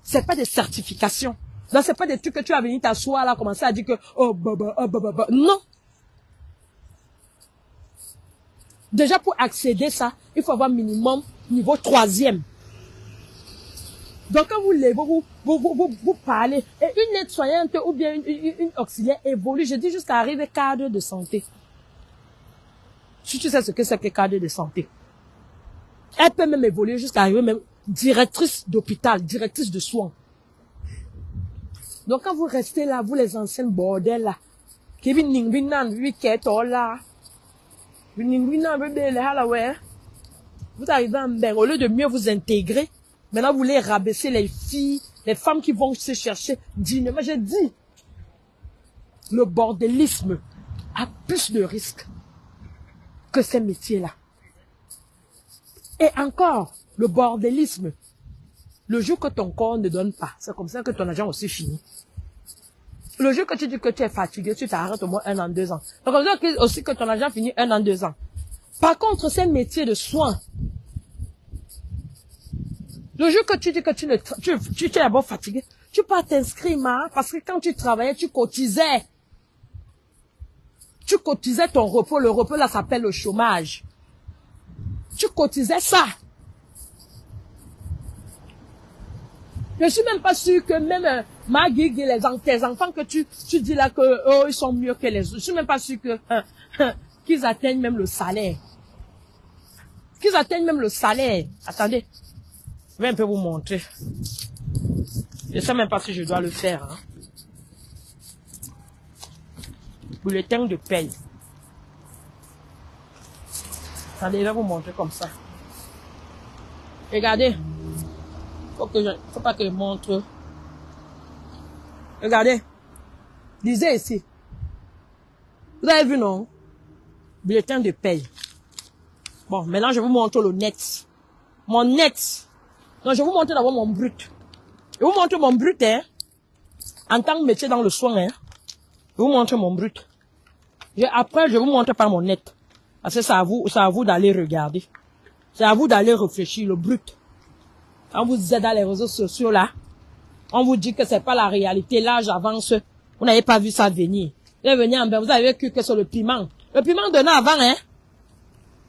C'est pas des certifications. Donc c'est pas des trucs que tu vas venir t'asseoir là, commencer à dire que, non. Déjà, pour accéder ça, il faut avoir minimum niveau 3e. Donc, quand vous levez, vous parlez, et une aide-soignante ou bien une auxiliaire évolue, je dis jusqu'à arriver cadre de santé. Si tu sais ce que c'est que cadre de santé. Elle peut même évoluer jusqu'à arriver même directrice d'hôpital, directrice de soins. Donc, quand vous restez là, vous les anciens bordels là, qui viennent là, vous arrivez en bain, au lieu de mieux vous intégrer, maintenant vous voulez rabaisser les filles, les femmes qui vont se chercher dignement. J'ai dit, le bordélisme a plus de risques que ces métiers-là. Et encore, le bordélisme, le jour que ton corps ne donne pas, c'est comme ça que ton argent aussi finit. Le jour que tu dis que tu es fatigué, tu t'arrêtes au moins 1 an, 2 ans. Donc, on dit aussi que ton argent finit 1 an, 2 ans. Par contre, ces métiers de soins, le jour que tu dis que tu es d'abord fatigué, tu peux t'inscrire, parce que quand tu travaillais, tu cotisais. Tu cotisais ton repos. Le repos, là, s'appelle le chômage. Tu cotisais ça. Je suis même pas sûr que même Maggie, tes enfants que tu dis là que ils sont mieux que les autres. Je suis même pas sûr que qu'ils atteignent même le salaire. Qu'ils atteignent même le salaire. Attendez, je vais un peu vous montrer. Je sais même pas si je dois le faire. Hein. Bulletin de paye. Attendez, je vais vous montrer comme ça. Regardez. Faut pas que je montre. Regardez. Lisez ici. Vous avez vu, non? Bulletin de paye. Bon, maintenant, je vous montre le net. Mon net. Donc, je vous montre d'abord mon brut. Je vous montre mon brut, hein. En tant que métier dans le soin, hein. Je vous montre mon brut. Après, je vous montre pas mon net. Parce que c'est à vous d'aller regarder. C'est à vous d'aller réfléchir, le brut. Quand vous êtes dans les réseaux sociaux, là, on vous dit que c'est pas la réalité. L'âge avance. Vous n'avez pas vu ça venir. Vous avez cru que c'est le piment. Le piment donnait avant, hein.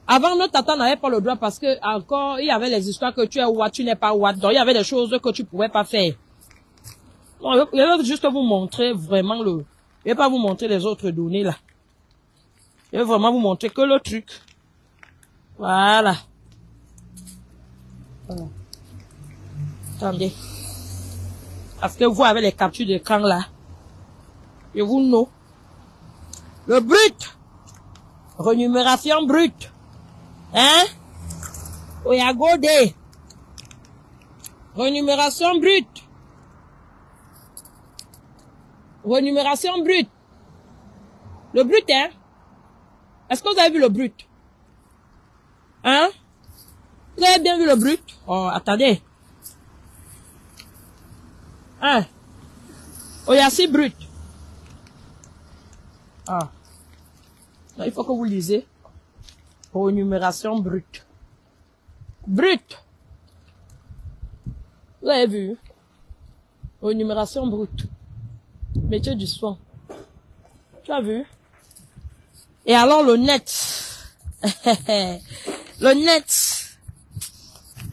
Avant, notre tata n'avait pas le droit parce que, encore, il y avait les histoires que tu es what, tu n'es pas what. Donc, il y avait des choses que tu pouvais pas faire. Donc, je vais juste vous montrer vraiment je vais pas vous montrer les autres données, là. Je vais vraiment vous montrer que le truc. Voilà. Voilà. Attendez. Parce que vous avez les captures d'écran, là. Je vous nomme. Le brut. Rémunération brute. Hein? Oyagode. Rémunération brute. Rémunération brute. Le brut, hein? Est-ce que vous avez vu le brut? Hein? Vous avez bien vu le brut? Oh, attendez. Hein? Oyassi brut. Ah. Non, il faut que vous lisez. Rémunération brute. Brute. Vous avez vu? Rémunération brute. Métier du soin. Tu as vu? Et alors le net. Le net.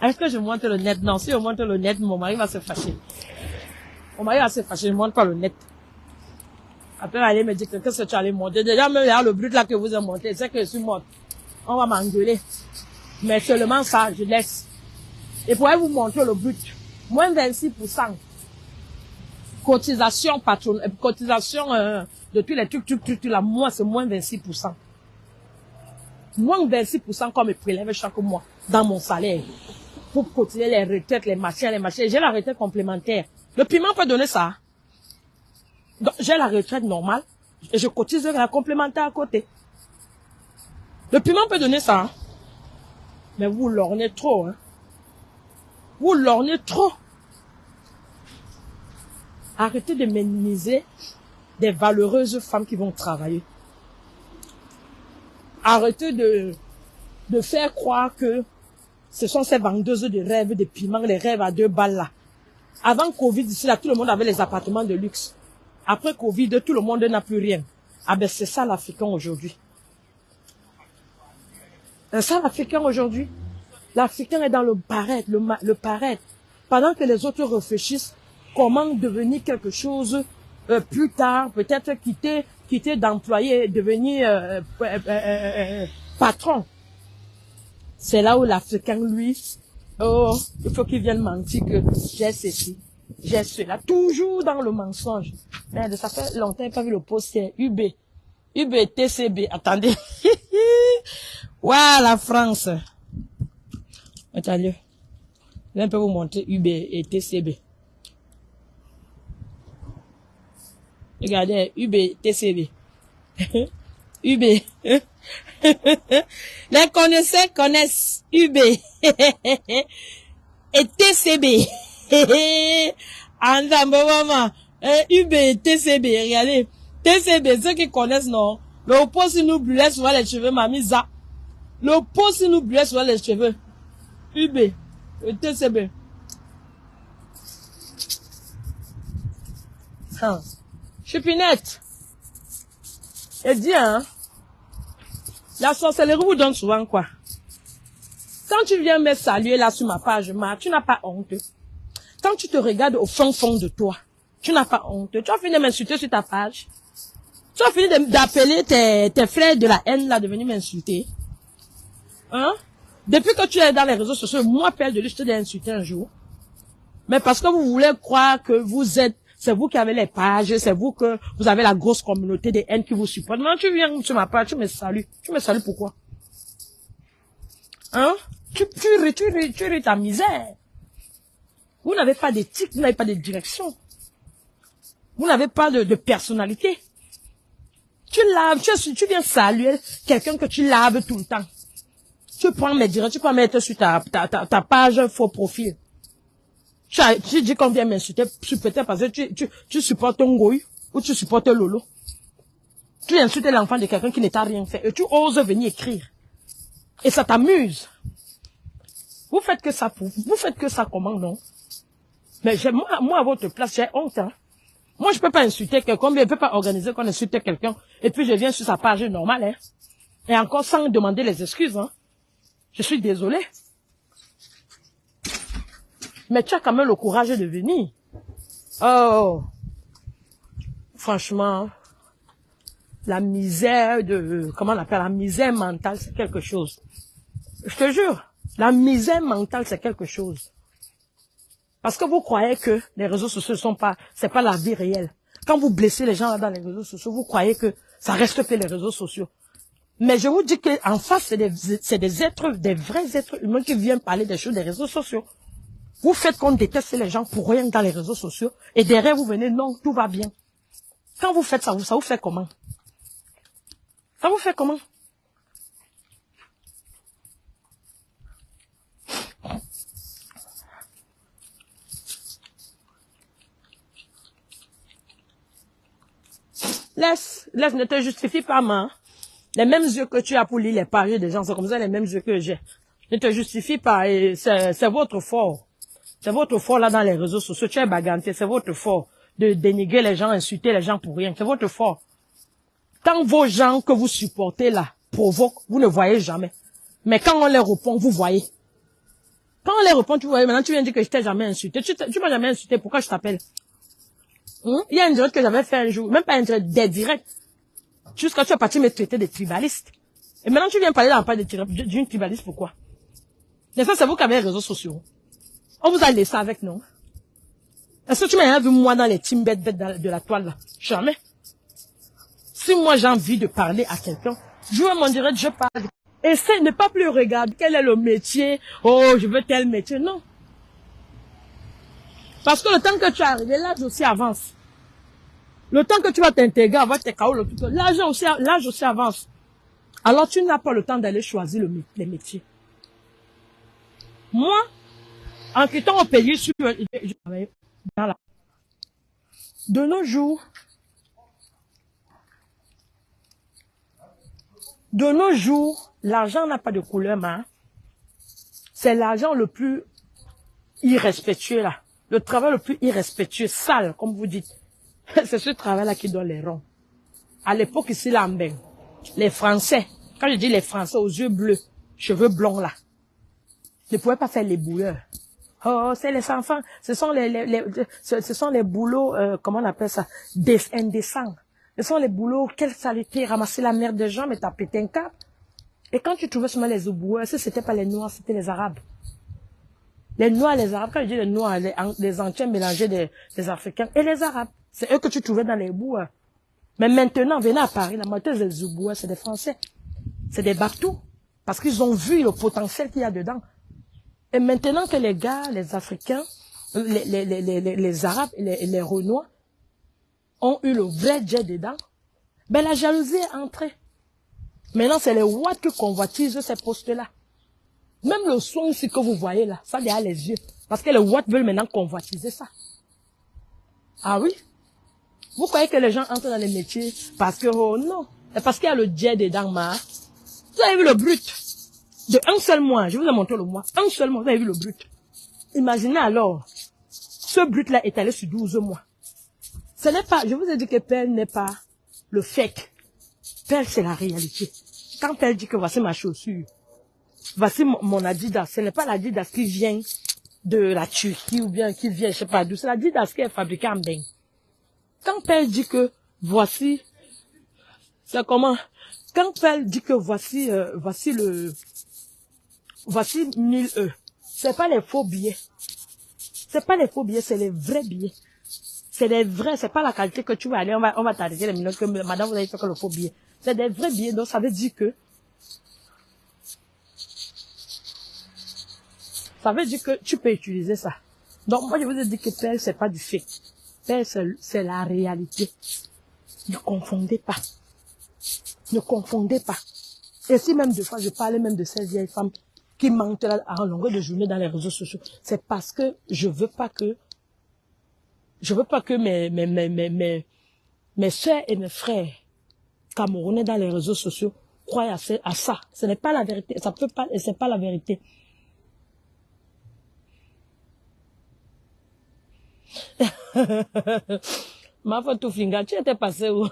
Est-ce que je montre le net? Non, si je montre le net, mon mari va se fâcher. Mon mari va se fâcher, je ne montre pas le net. Après, aller me dire que qu'est-ce que tu allais monter. Déjà, même là, le brut là que vous avez monté, c'est que je suis morte. On va m'engueuler. Mais seulement ça, je laisse. Et pour vous montrer le brut. Moins 26%. Cotisation patron, cotisation de tous les trucs là, moi, c'est moins 26%. Moins 26% qu'on me prélève chaque mois dans mon salaire. Pour cotiser les retraites, les machins. J'ai la retraite complémentaire. Le piment peut donner ça. Donc, j'ai la retraite normale et je cotise la complémentaire à côté. Le piment peut donner ça. Hein? Mais vous lorgnez trop. Hein? Vous lorgnez trop. Arrêtez de minimiser des valeureuses femmes qui vont travailler. Arrêtez de faire croire que ce sont ces vendeuses de rêves, de piments, les rêves à 2 balles là. Avant Covid, ici là, tout le monde avait les appartements de luxe. Après Covid, tout le monde n'a plus rien. Ah ben c'est ça l'Africain aujourd'hui. C'est ça l'Africain aujourd'hui. L'Africain est dans le paraître, le paraître. Pendant que les autres réfléchissent comment devenir quelque chose plus tard, peut-être quitter d'employé, devenir patron. C'est là où l'Africain, lui, oh, il faut qu'il vienne mentir que j'ai ceci, j'ai cela, toujours dans le mensonge. Merde, ça fait longtemps que je n'ai pas vu le poster UB, TCB, attendez. Waouh, la France. Attendez, je vais un peu vous montrer UB et TCB. Regardez, UB, TCB. UB. Les connaisseurs connaissent UB. Et TCB. UB et TCB, regardez. TCB, ceux qui connaissent, non. Le pot si nous brûlait souvent les cheveux, mamie ça. Le pot si nous brûlait souvent les cheveux. UB et TCB. Hein. Chupinette. Et dis, hein. La sorcellerie vous donne souvent quoi? Quand tu viens me saluer là sur ma page, tu n'as pas honte. Quand tu te regardes au fond de toi, tu n'as pas honte. Tu as fini de m'insulter sur ta page. Tu as fini d'appeler tes frères de la haine là de venir m'insulter. Hein? Depuis que tu es dans les réseaux sociaux, moi, Père de lui, je t'ai insulté un jour. Mais parce que vous voulez croire que vous êtes, c'est vous qui avez les pages, c'est vous que vous avez la grosse communauté des haines qui vous supportent. Maintenant, tu viens sur ma page, tu me salues. Tu me salues pourquoi? Hein? Tu ris ta misère. Vous n'avez pas d'éthique, vous n'avez pas de direction. Vous n'avez pas de personnalité. Tu laves, tu viens saluer quelqu'un que tu laves tout le temps. Tu prends mes directs, tu peux mettre sur ta page faux profil. Tu dis qu'on vient m'insulter, peut-être parce que tu supportes un goy ou tu supportes Lolo. Tu insultes l'enfant de quelqu'un qui ne t'a rien fait et tu oses venir écrire. Et ça t'amuse. Vous faites que ça comment, non? Mais moi, à votre place, j'ai honte, hein. Moi, je peux pas insulter quelqu'un, mais je peux pas organiser qu'on insulte quelqu'un. Et puis, je viens sur sa page normale, hein. Et encore sans demander les excuses, hein. Je suis désolé. Mais tu as quand même le courage de venir. Oh. Franchement, la misère comment on appelle, la misère mentale, c'est quelque chose. Je te jure, la misère mentale, c'est quelque chose. Parce que vous croyez que les réseaux sociaux c'est pas la vie réelle. Quand vous blessez les gens là dans les réseaux sociaux, vous croyez que ça reste que les réseaux sociaux. Mais je vous dis qu'en face, c'est des vrais êtres humains qui viennent parler des choses des réseaux sociaux. Vous faites qu'on déteste les gens pour rien dans les réseaux sociaux, et derrière vous venez, non, tout va bien. Quand vous faites ça vous fait comment? Ça vous fait comment? Laisse, ne te justifie pas, main. Les mêmes yeux que tu as pour lire les pages des gens, c'est comme ça les mêmes yeux que j'ai. Ne te justifie pas, et c'est votre fort. C'est votre fort là dans les réseaux sociaux, tu es baganté, c'est votre fort. De dénigrer les gens, insulter les gens pour rien, c'est votre fort. Quand vos gens que vous supportez là provoquent, vous ne voyez jamais. Mais quand on les répond, vous voyez. Quand on les répond, tu vois, maintenant tu viens dire que je t'ai jamais insulté. Tu m'as jamais insulté, pourquoi je t'appelle? Il y a un direct que j'avais fait un jour, même pas un direct, des directs. Jusqu'à tu es parti me traiter de tribaliste. Et maintenant tu viens parler dans la page d'une tribaliste, pourquoi? Et ça, c'est vous qui avez les réseaux sociaux. On vous a laissé avec, non? Est-ce que tu m'as vu moi dans les team bêtes de la toile là? Jamais. Si moi j'ai envie de parler à quelqu'un, je vais m'en direct, je parle. Essaye de ne pas plus regarder quel est le métier. Oh, je veux tel métier. Non. Parce que le temps que tu es arrivé, l'âge aussi avance. Le temps que tu vas t'intégrer avec tes KO, l'âge aussi avance. Alors tu n'as pas le temps d'aller choisir les métiers. Moi, en quittant au pays, je travaillais dans la... De nos jours, l'argent n'a pas de couleur, mais c'est l'argent le plus irrespectueux là. Le travail le plus irrespectueux, sale, comme vous dites. C'est ce travail-là qui donne les ronds. À l'époque ici, là, les Français, quand je dis les Français aux yeux bleus, cheveux blonds là, ne pouvaient pas faire les bouilleurs. Oh, c'est les enfants, ce sont les boulots, comment on appelle ça, indécents. Ce sont les boulots, quelle saleté, ramasser la merde des gens, mais t'as pété un câble. Et quand tu trouvais seulement les bouilleurs, c'était pas les Noirs, c'était les Arabes. Les Noirs, les Arabes, quand je dis les Noirs, les Anciens mélangés des Africains et les Arabes. C'est eux que tu trouvais dans les boueurs. Mais maintenant, venez à Paris, la moitié des boueurs, c'est des Français. C'est des Batous. Parce qu'ils ont vu le potentiel qu'il y a dedans. Et maintenant que les gars, les Africains, les Arabes et les Renois ont eu le vrai jet dedans, ben la jalousie est entrée. Maintenant, c'est les Ouads qui convoitisent ces postes-là. Même le son aussi que vous voyez là, ça derrière les yeux. Parce que les Ouads veulent maintenant convoitiser ça. Ah oui? Vous croyez que les gens entrent dans les métiers parce que, oh non, c'est parce qu'il y a le jet dedans, ma. Vous avez vu le brut? De un seul mois, je vous ai montré le mois. Un seul mois, vous avez vu le brut. Imaginez alors, ce brut-là est allé sur 12 mois. Ce n'est pas, je vous ai dit que Pelle n'est pas le fake. Pelle, c'est la réalité. Quand elle dit que voici ma chaussure, voici mon Adidas, ce n'est pas l'Adidas qui vient de la Turquie ou bien qui vient, je sais pas d'où, c'est l'Adidas qui est fabriquée en Beng. Quand Pelle dit que voici, c'est comment? Quand Pelle dit que voici 1000 E, c'est pas les faux billets. C'est pas les faux billets, c'est les vrais billets. C'est des vrais, c'est pas la qualité que tu vas aller, on va t'arrêter les minutes que madame vous avez fait que le faux billet. C'est des vrais billets, donc ça veut dire que tu peux utiliser ça. Donc moi je vous ai dit que Pelle c'est pas du fake. Pelle c'est la réalité. Ne confondez pas. Ne confondez pas. Et si même 2 fois, je parlais même de ces vieilles femmes qui mentent là en longueur de journée dans les réseaux sociaux, c'est parce que je veux pas que mes soeurs et mes frères camerounais dans les réseaux sociaux croient à ça. Ce n'est pas la vérité. Ça peut pas, et c'est pas la vérité. Ma photo finga, tu étais passé où?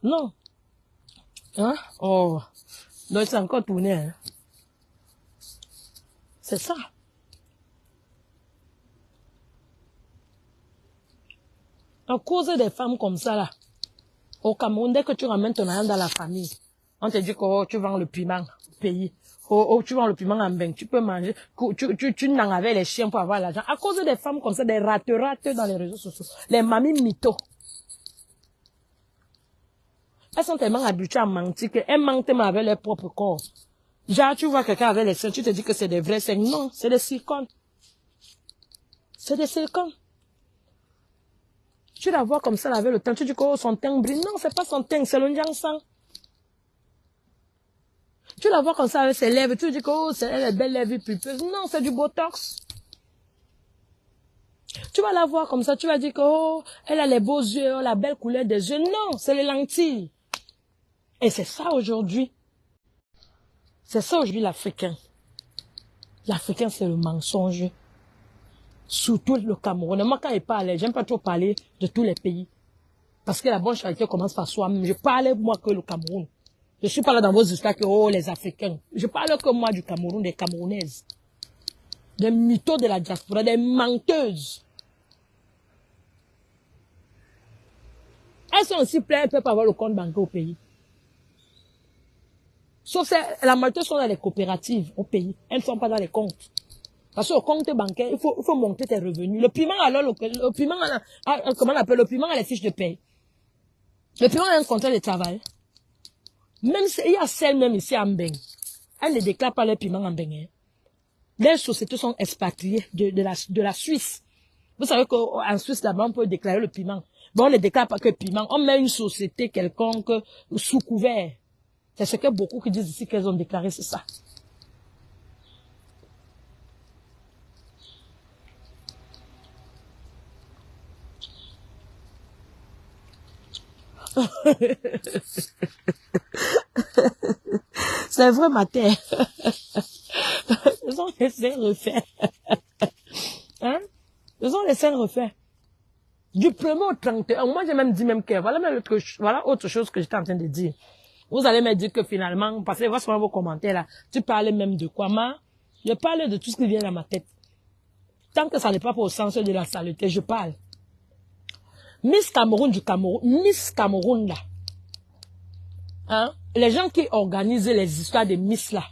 Non. Hein? Oh. Donc c'est encore tourné, hein. C'est ça. À cause des femmes comme ça, là, au Cameroun, dès que tu ramènes ton argent dans la famille, on te dit que oh, tu vends le piment au pays. Oh, tu vends le piment en bain, tu peux manger. Tu n'en avais les chiens pour avoir l'argent. À cause des femmes comme ça, des rates dans les réseaux sociaux. Les mamies mythos. Elles sont tellement habituées à mentir qu'elles mentent même avec leur propre corps. Genre, tu vois quelqu'un avec les seins, tu te dis que c'est des vrais seins. Non, c'est des silicones. C'est des silicones. Tu la vois comme ça avec le teint, tu dis que oh, son teint brille. Non, c'est pas son teint, c'est le Njiang-sang. Tu la vois comme ça avec ses lèvres, tu dis que oh, elle est belle lèvres pulpeuses. Non, c'est du botox. Tu vas la voir comme ça, tu vas dire que oh, elle a les beaux yeux, la belle couleur des yeux. Non, c'est les lentilles. Et c'est ça aujourd'hui. C'est ça aujourd'hui l'Africain. L'Africain, c'est le mensonge. Surtout le Cameroun. Moi, quand il parle, j'aime pas trop parler de tous les pays. Parce que la bonne charité commence par soi-même. Je parle, moi, que le Cameroun. Je suis pas là dans vos histoires que, oh, les Africains. Je parle que moi du Cameroun, des Camerounaises. Des mythos de la diaspora, des menteuses. Elles sont aussi pleines, elles peuvent pas avoir le compte bancaire au pays. Sauf que la majorité sont dans les coopératives au pays. Elles ne sont pas dans les comptes. Parce qu'au compte bancaire, il faut monter tes revenus. Le piment, alors, le piment, comment on appelle, le piment a les fiches de paie. Le piment a un contrat de travail. Même si, il y a celles même ici en Beng. Elles ne déclarent pas les piments en Beng. Hein. Les sociétés sont expatriées de la Suisse. Vous savez qu'en Suisse, d'abord, on peut déclarer le piment. Bon, on ne déclare pas que le piment. On met une société quelconque sous couvert. C'est ce que beaucoup qui disent ici qu'elles ont déclaré, c'est ça. C'est vrai, ma terre. Ils ont laissé refaire. Hein? Ils ont laissé refaire. Du 1er au 31. Moi, j'ai même dit même que, voilà autre chose que j'étais en train de dire. Vous allez me dire que finalement, parce que voici vos commentaires là, tu parlais même de quoi, moi? Je parle de tout ce qui vient dans ma tête. Tant que ça n'est pas pour au sens de la saleté, je parle. Miss Cameroun du Cameroun, Miss Cameroun là. Hein? Les gens qui organisent les histoires de Miss là.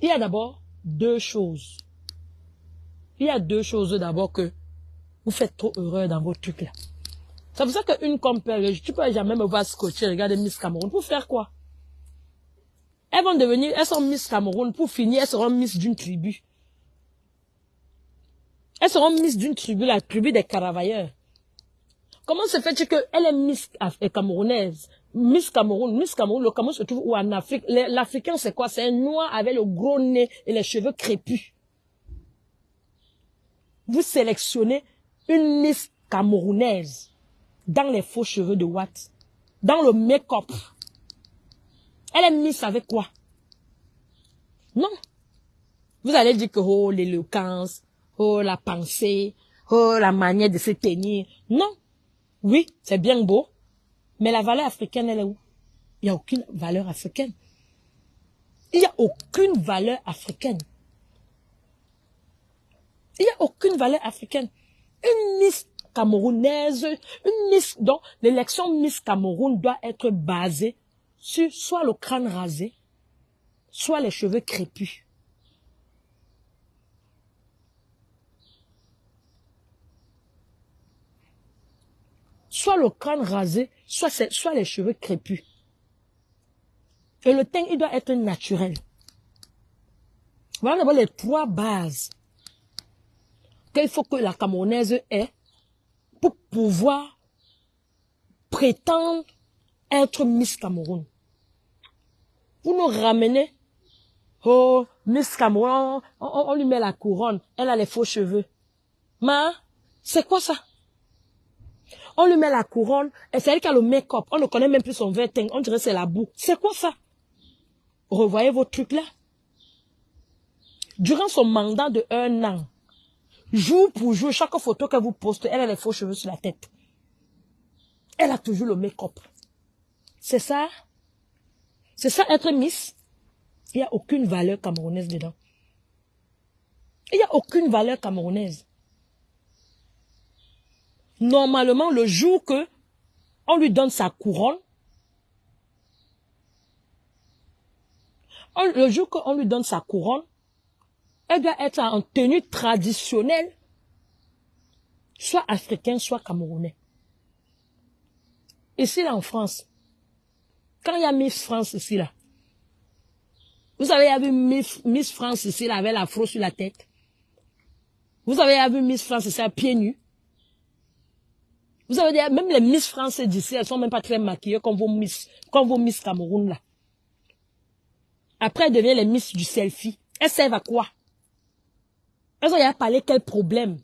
Il y a d'abord 2 choses. Il y a 2 choses d'abord que vous faites trop erreur dans vos trucs là. C'est pour ça qu'une compère, tu peux jamais me voir scotcher, regarder Miss Cameroun. Pour faire quoi? Elles vont devenir, elles sont Miss Cameroun. Pour finir, elles seront Miss d'une tribu. Elles seront Miss d'une tribu, la tribu des Caravailleurs. Comment se fait-il qu'elle est Miss camerounaise? Miss Cameroun, le Cameroun se trouve où en Afrique? L'Africain, c'est quoi? C'est un noir avec le gros nez et les cheveux crépus. Vous sélectionnez une Miss camerounaise dans les faux cheveux de Watt, dans le make-up. Elle est Miss avec quoi? Non. Vous allez dire que, oh, l'éloquence, oh, la pensée, oh, la manière de se tenir. Non. Oui, c'est bien beau. Mais la valeur africaine, elle est où? Il n'y a aucune valeur africaine. Il n'y a aucune valeur africaine. Il n'y a aucune valeur africaine. Une Miss camerounaise, une Miss, donc l'élection Miss Cameroun doit être basée sur soit le crâne rasé, soit les cheveux crépus. Soit le crâne rasé, soit les cheveux crépus. Et le teint, il doit être naturel. Voilà d'abord les 3 bases qu'il faut que la Camerounaise ait pour pouvoir prétendre être Miss Cameroun. Vous nous ramenez, oh, Miss Cameroun, on lui met la couronne, elle a les faux cheveux. Mais, c'est quoi ça? On lui met la couronne, et c'est elle qui a le make-up, on ne connaît même plus son verre, on dirait que c'est la boue. C'est quoi ça? Revoyez vos trucs là. Durant son mandat de 1 an, jour pour jour, chaque photo que vous postez, elle a les faux cheveux sur la tête. Elle a toujours le make-up. C'est ça? C'est ça être Miss? Il n'y a aucune valeur camerounaise dedans. Il n'y a aucune valeur camerounaise. Normalement, le jour que on lui donne sa couronne, le jour qu'on lui donne sa couronne, elle doit être en tenue traditionnelle, soit africaine, soit camerounais. Ici, là, en France, quand il y a Miss France ici, là, vous avez vu Miss France ici, là, avec l'afro sur la tête. Vous avez vu Miss France ici, à pieds nus. Vous avez dit, même les Miss France d'ici, elles sont même pas très maquillées comme vos Miss Cameroun, là. Après, elles deviennent les Miss du selfie. Elles servent à quoi? Elles ont déjà parlé quel problème?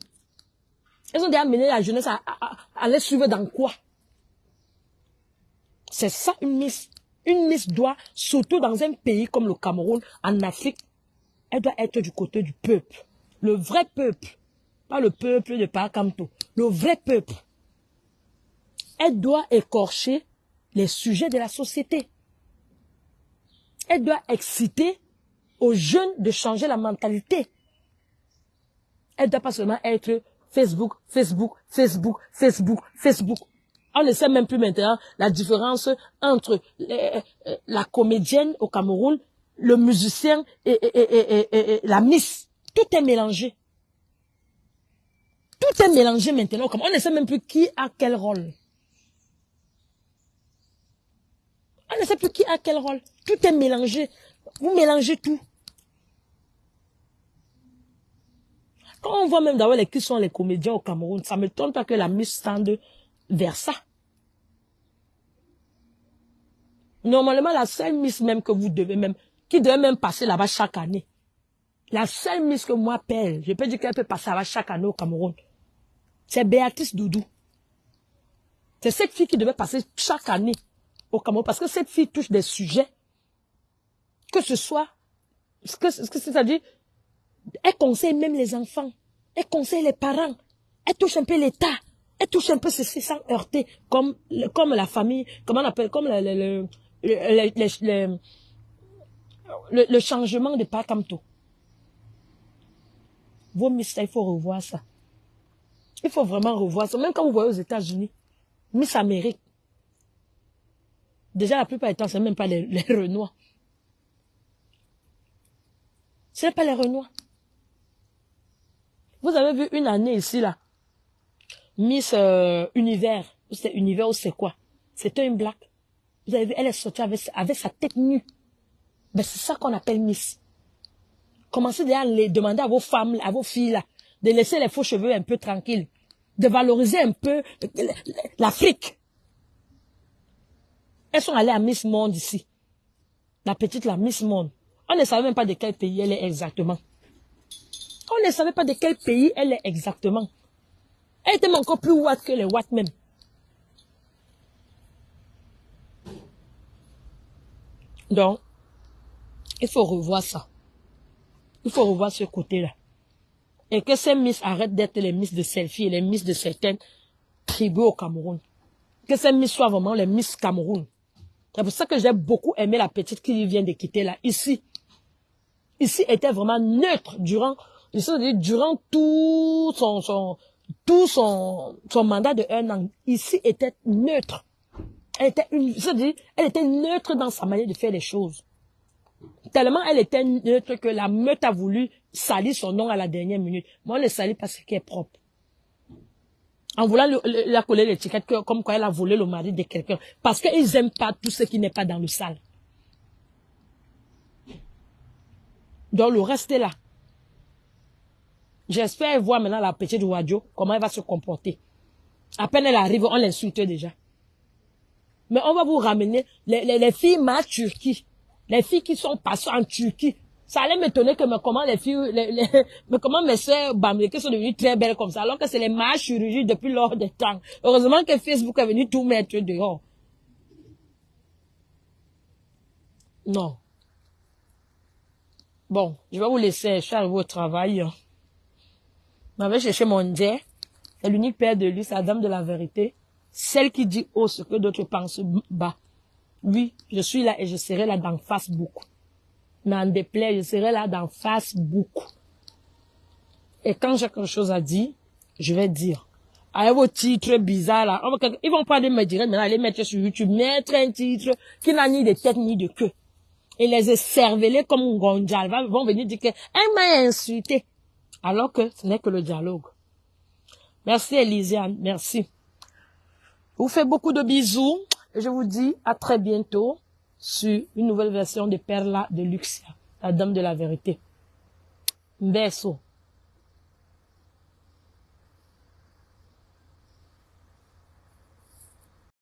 Elles ont déjà mené la jeunesse à les suivre dans quoi? C'est ça une Miss. Une Miss doit, surtout dans un pays comme le Cameroun, en Afrique, elle doit être du côté du peuple. Le vrai peuple. Pas le peuple de Pakamto. Le vrai peuple. Elle doit écorcher les sujets de la société. Elle doit exciter aux jeunes de changer la mentalité. Elle ne doit pas seulement être Facebook, Facebook, Facebook, Facebook, Facebook. On ne sait même plus maintenant la différence entre la comédienne au Cameroun, le musicien et la Miss. Tout est mélangé. Tout est mélangé maintenant. On ne sait même plus qui a quel rôle. On ne sait plus qui a quel rôle. Tout est mélangé. Vous mélangez tout. Quand on voit même d'ailleurs qui sont les comédiens au Cameroun, ça ne m'étonne pas que la Miss tende vers ça. Normalement, la seule Miss même que vous devez même, qui devait même passer là-bas chaque année, la seule Miss que moi appelle, je peux dire qu'elle peut passer là-bas chaque année au Cameroun, c'est Béatrice Doudou. C'est cette fille qui devait passer chaque année au Cameroun, parce que cette fille touche des sujets, que ce soit, ce que c'est-à-dire, elle conseille même les enfants, elle conseille les parents, elle touche un peu l'État, elle touche un peu ceci sans heurter, comme la famille, comment on appelle, comme le changement de Pakamto. Vos Miss, il faut revoir ça. Il faut vraiment revoir ça. Même quand vous voyez aux États-Unis, Miss Amérique, déjà la plupart du temps, ce n'est même pas les Renois. Ce n'est pas les Renois. Vous avez vu une année ici, là, Miss Univers, c'est Univers ou c'est quoi? C'était une black. Vous avez vu, elle est sortie avec sa tête nue. Ben, c'est ça qu'on appelle Miss. Commencez déjà à les demander à vos femmes, à vos filles, là, de laisser les faux cheveux un peu tranquilles. De valoriser un peu l'Afrique. Elles sont allées à Miss Monde ici. La petite, la Miss Monde. On ne savait même pas de quel pays elle est exactement. On ne savait pas de quel pays elle est exactement. Elle était encore plus ouate que les ouates même. Donc, il faut revoir ça. Il faut revoir ce côté-là. Et que ces Miss arrêtent d'être les Miss de selfie et les Miss de certaines tribus au Cameroun. Que ces Miss soient vraiment les Miss Cameroun. C'est pour ça que j'ai beaucoup aimé la petite qui vient de quitter là. Ici était vraiment neutre durant tout son mandat de 1 an. Ici était neutre. Elle était neutre dans sa manière de faire les choses. Tellement elle était neutre que la meute a voulu salir son nom à la dernière minute. Moi, on ne salit pas ce qui est propre. En voulant la coller l'étiquette comme quoi elle a volé le mari de quelqu'un. Parce qu'ils n'aiment pas tout ce qui n'est pas dans le sale. Donc le reste est là. J'espère voir maintenant la petite Wadjo, comment elle va se comporter. À peine elle arrive, on l'insulte déjà. Mais on va vous ramener les filles ma Turquie. Les filles qui sont passées en Turquie. Ça allait m'étonner que mais comment les filles, mais comment mes sœurs bamileke sont devenues très belles comme ça, alors que c'est les ma chirurgie depuis lors des temps. Heureusement que Facebook est venu tout mettre dehors. Non. Bon, je vais vous laisser, je suis arrivé au travail. Je vais chercher mon Dieu. C'est l'unique paire de lui, c'est la dame de la vérité. Celle qui dit haut ce que d'autres pensent bas. Oui, je suis là et je serai là d'en face beaucoup. N'en déplaise, je serai là d'en face beaucoup. Et quand j'ai quelque chose à dire, je vais dire. Avec vos titres bizarres là, ils vont pas me dire maintenant aller mettre sur YouTube, mettre un titre qui n'a ni de tête ni de queue. Et les écervelés comme Ngonjal vont venir dire que m'a insulté. Alors que ce n'est que le dialogue. Merci Elisiane, merci. Je vous fais beaucoup de bisous et je vous dis à très bientôt sur une nouvelle version de Perla de Luxia, la dame de la vérité. Un beso.